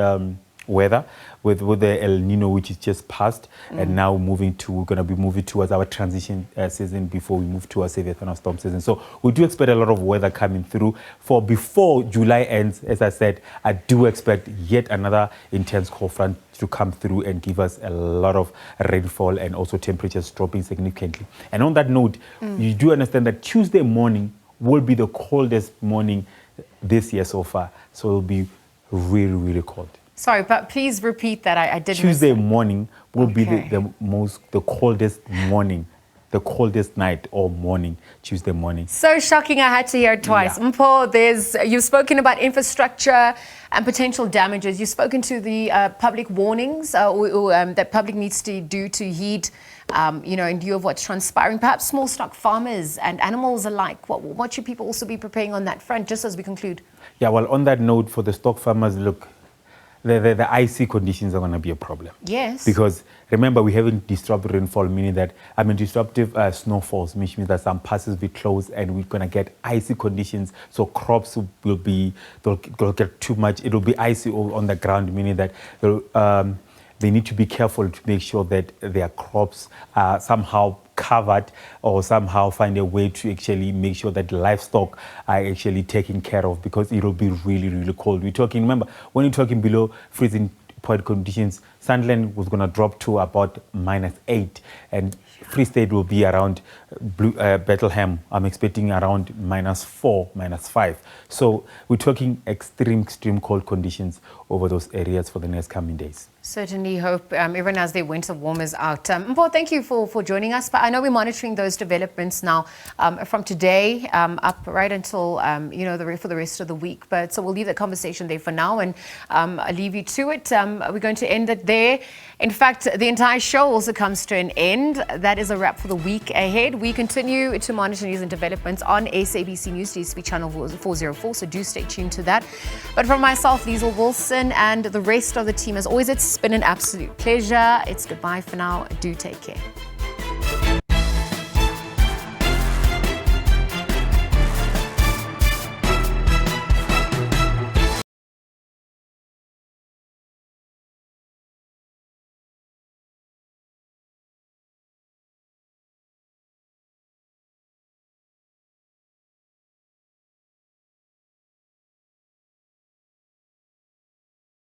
weather with the El Nino, which is just passed, and now we're going to be moving towards our transition season before we move to our severe thunderstorm season. So we do expect a lot of weather coming through. For before July ends, as I said, I do expect yet another intense cold front to come through and give us a lot of rainfall and also temperatures dropping significantly. And on that note, you do understand that Tuesday morning will be the coldest morning this year so far. So it'll be really, really cold. Sorry, but please repeat that. I didn't. Tuesday morning will be the coldest morning, the coldest night or morning, Tuesday morning. So shocking, I had to hear it twice. Yeah. Mpo, you've spoken about infrastructure and potential damages. You've spoken to the public warnings that public needs to do to heed, in view of what's transpiring. Perhaps small stock farmers and animals alike. What should people also be preparing on that front, just as we conclude? Yeah, well, on that note, for the stock farmers, look, the icy conditions are going to be a problem. Yes. Because remember, we haven't disruptive rainfall, meaning that, disruptive snowfalls, which means that some passes will be closed and we're going to get icy conditions. So crops will they'll get too much. It'll be icy on the ground, meaning that they need to be careful to make sure that their crops are somehow covered or somehow find a way to actually make sure that livestock are actually taken care of, because it will be really, really cold. Remember, when you're talking below freezing point conditions, Sunderland was going to drop to about -8, and Free State will be around Bethlehem. I'm expecting around -4, -5. So we're talking extreme cold conditions over those areas for the next coming days. Certainly hope everyone has their winter warmers out. Mpo, thank you for joining us. But I know we're monitoring those developments now from today up right until for the rest of the week. But so we'll leave the conversation there for now and I'll leave you to it. We're going to end it there. In fact, the entire show also comes to an end. That is a wrap for the week ahead. We continue to monitor news and developments on SABC News, DSTV channel 404. So do stay tuned to that. But from myself, Liesl Wilson, and the rest of the team, as always, it's It's been an absolute pleasure. It's goodbye for now. Do take care.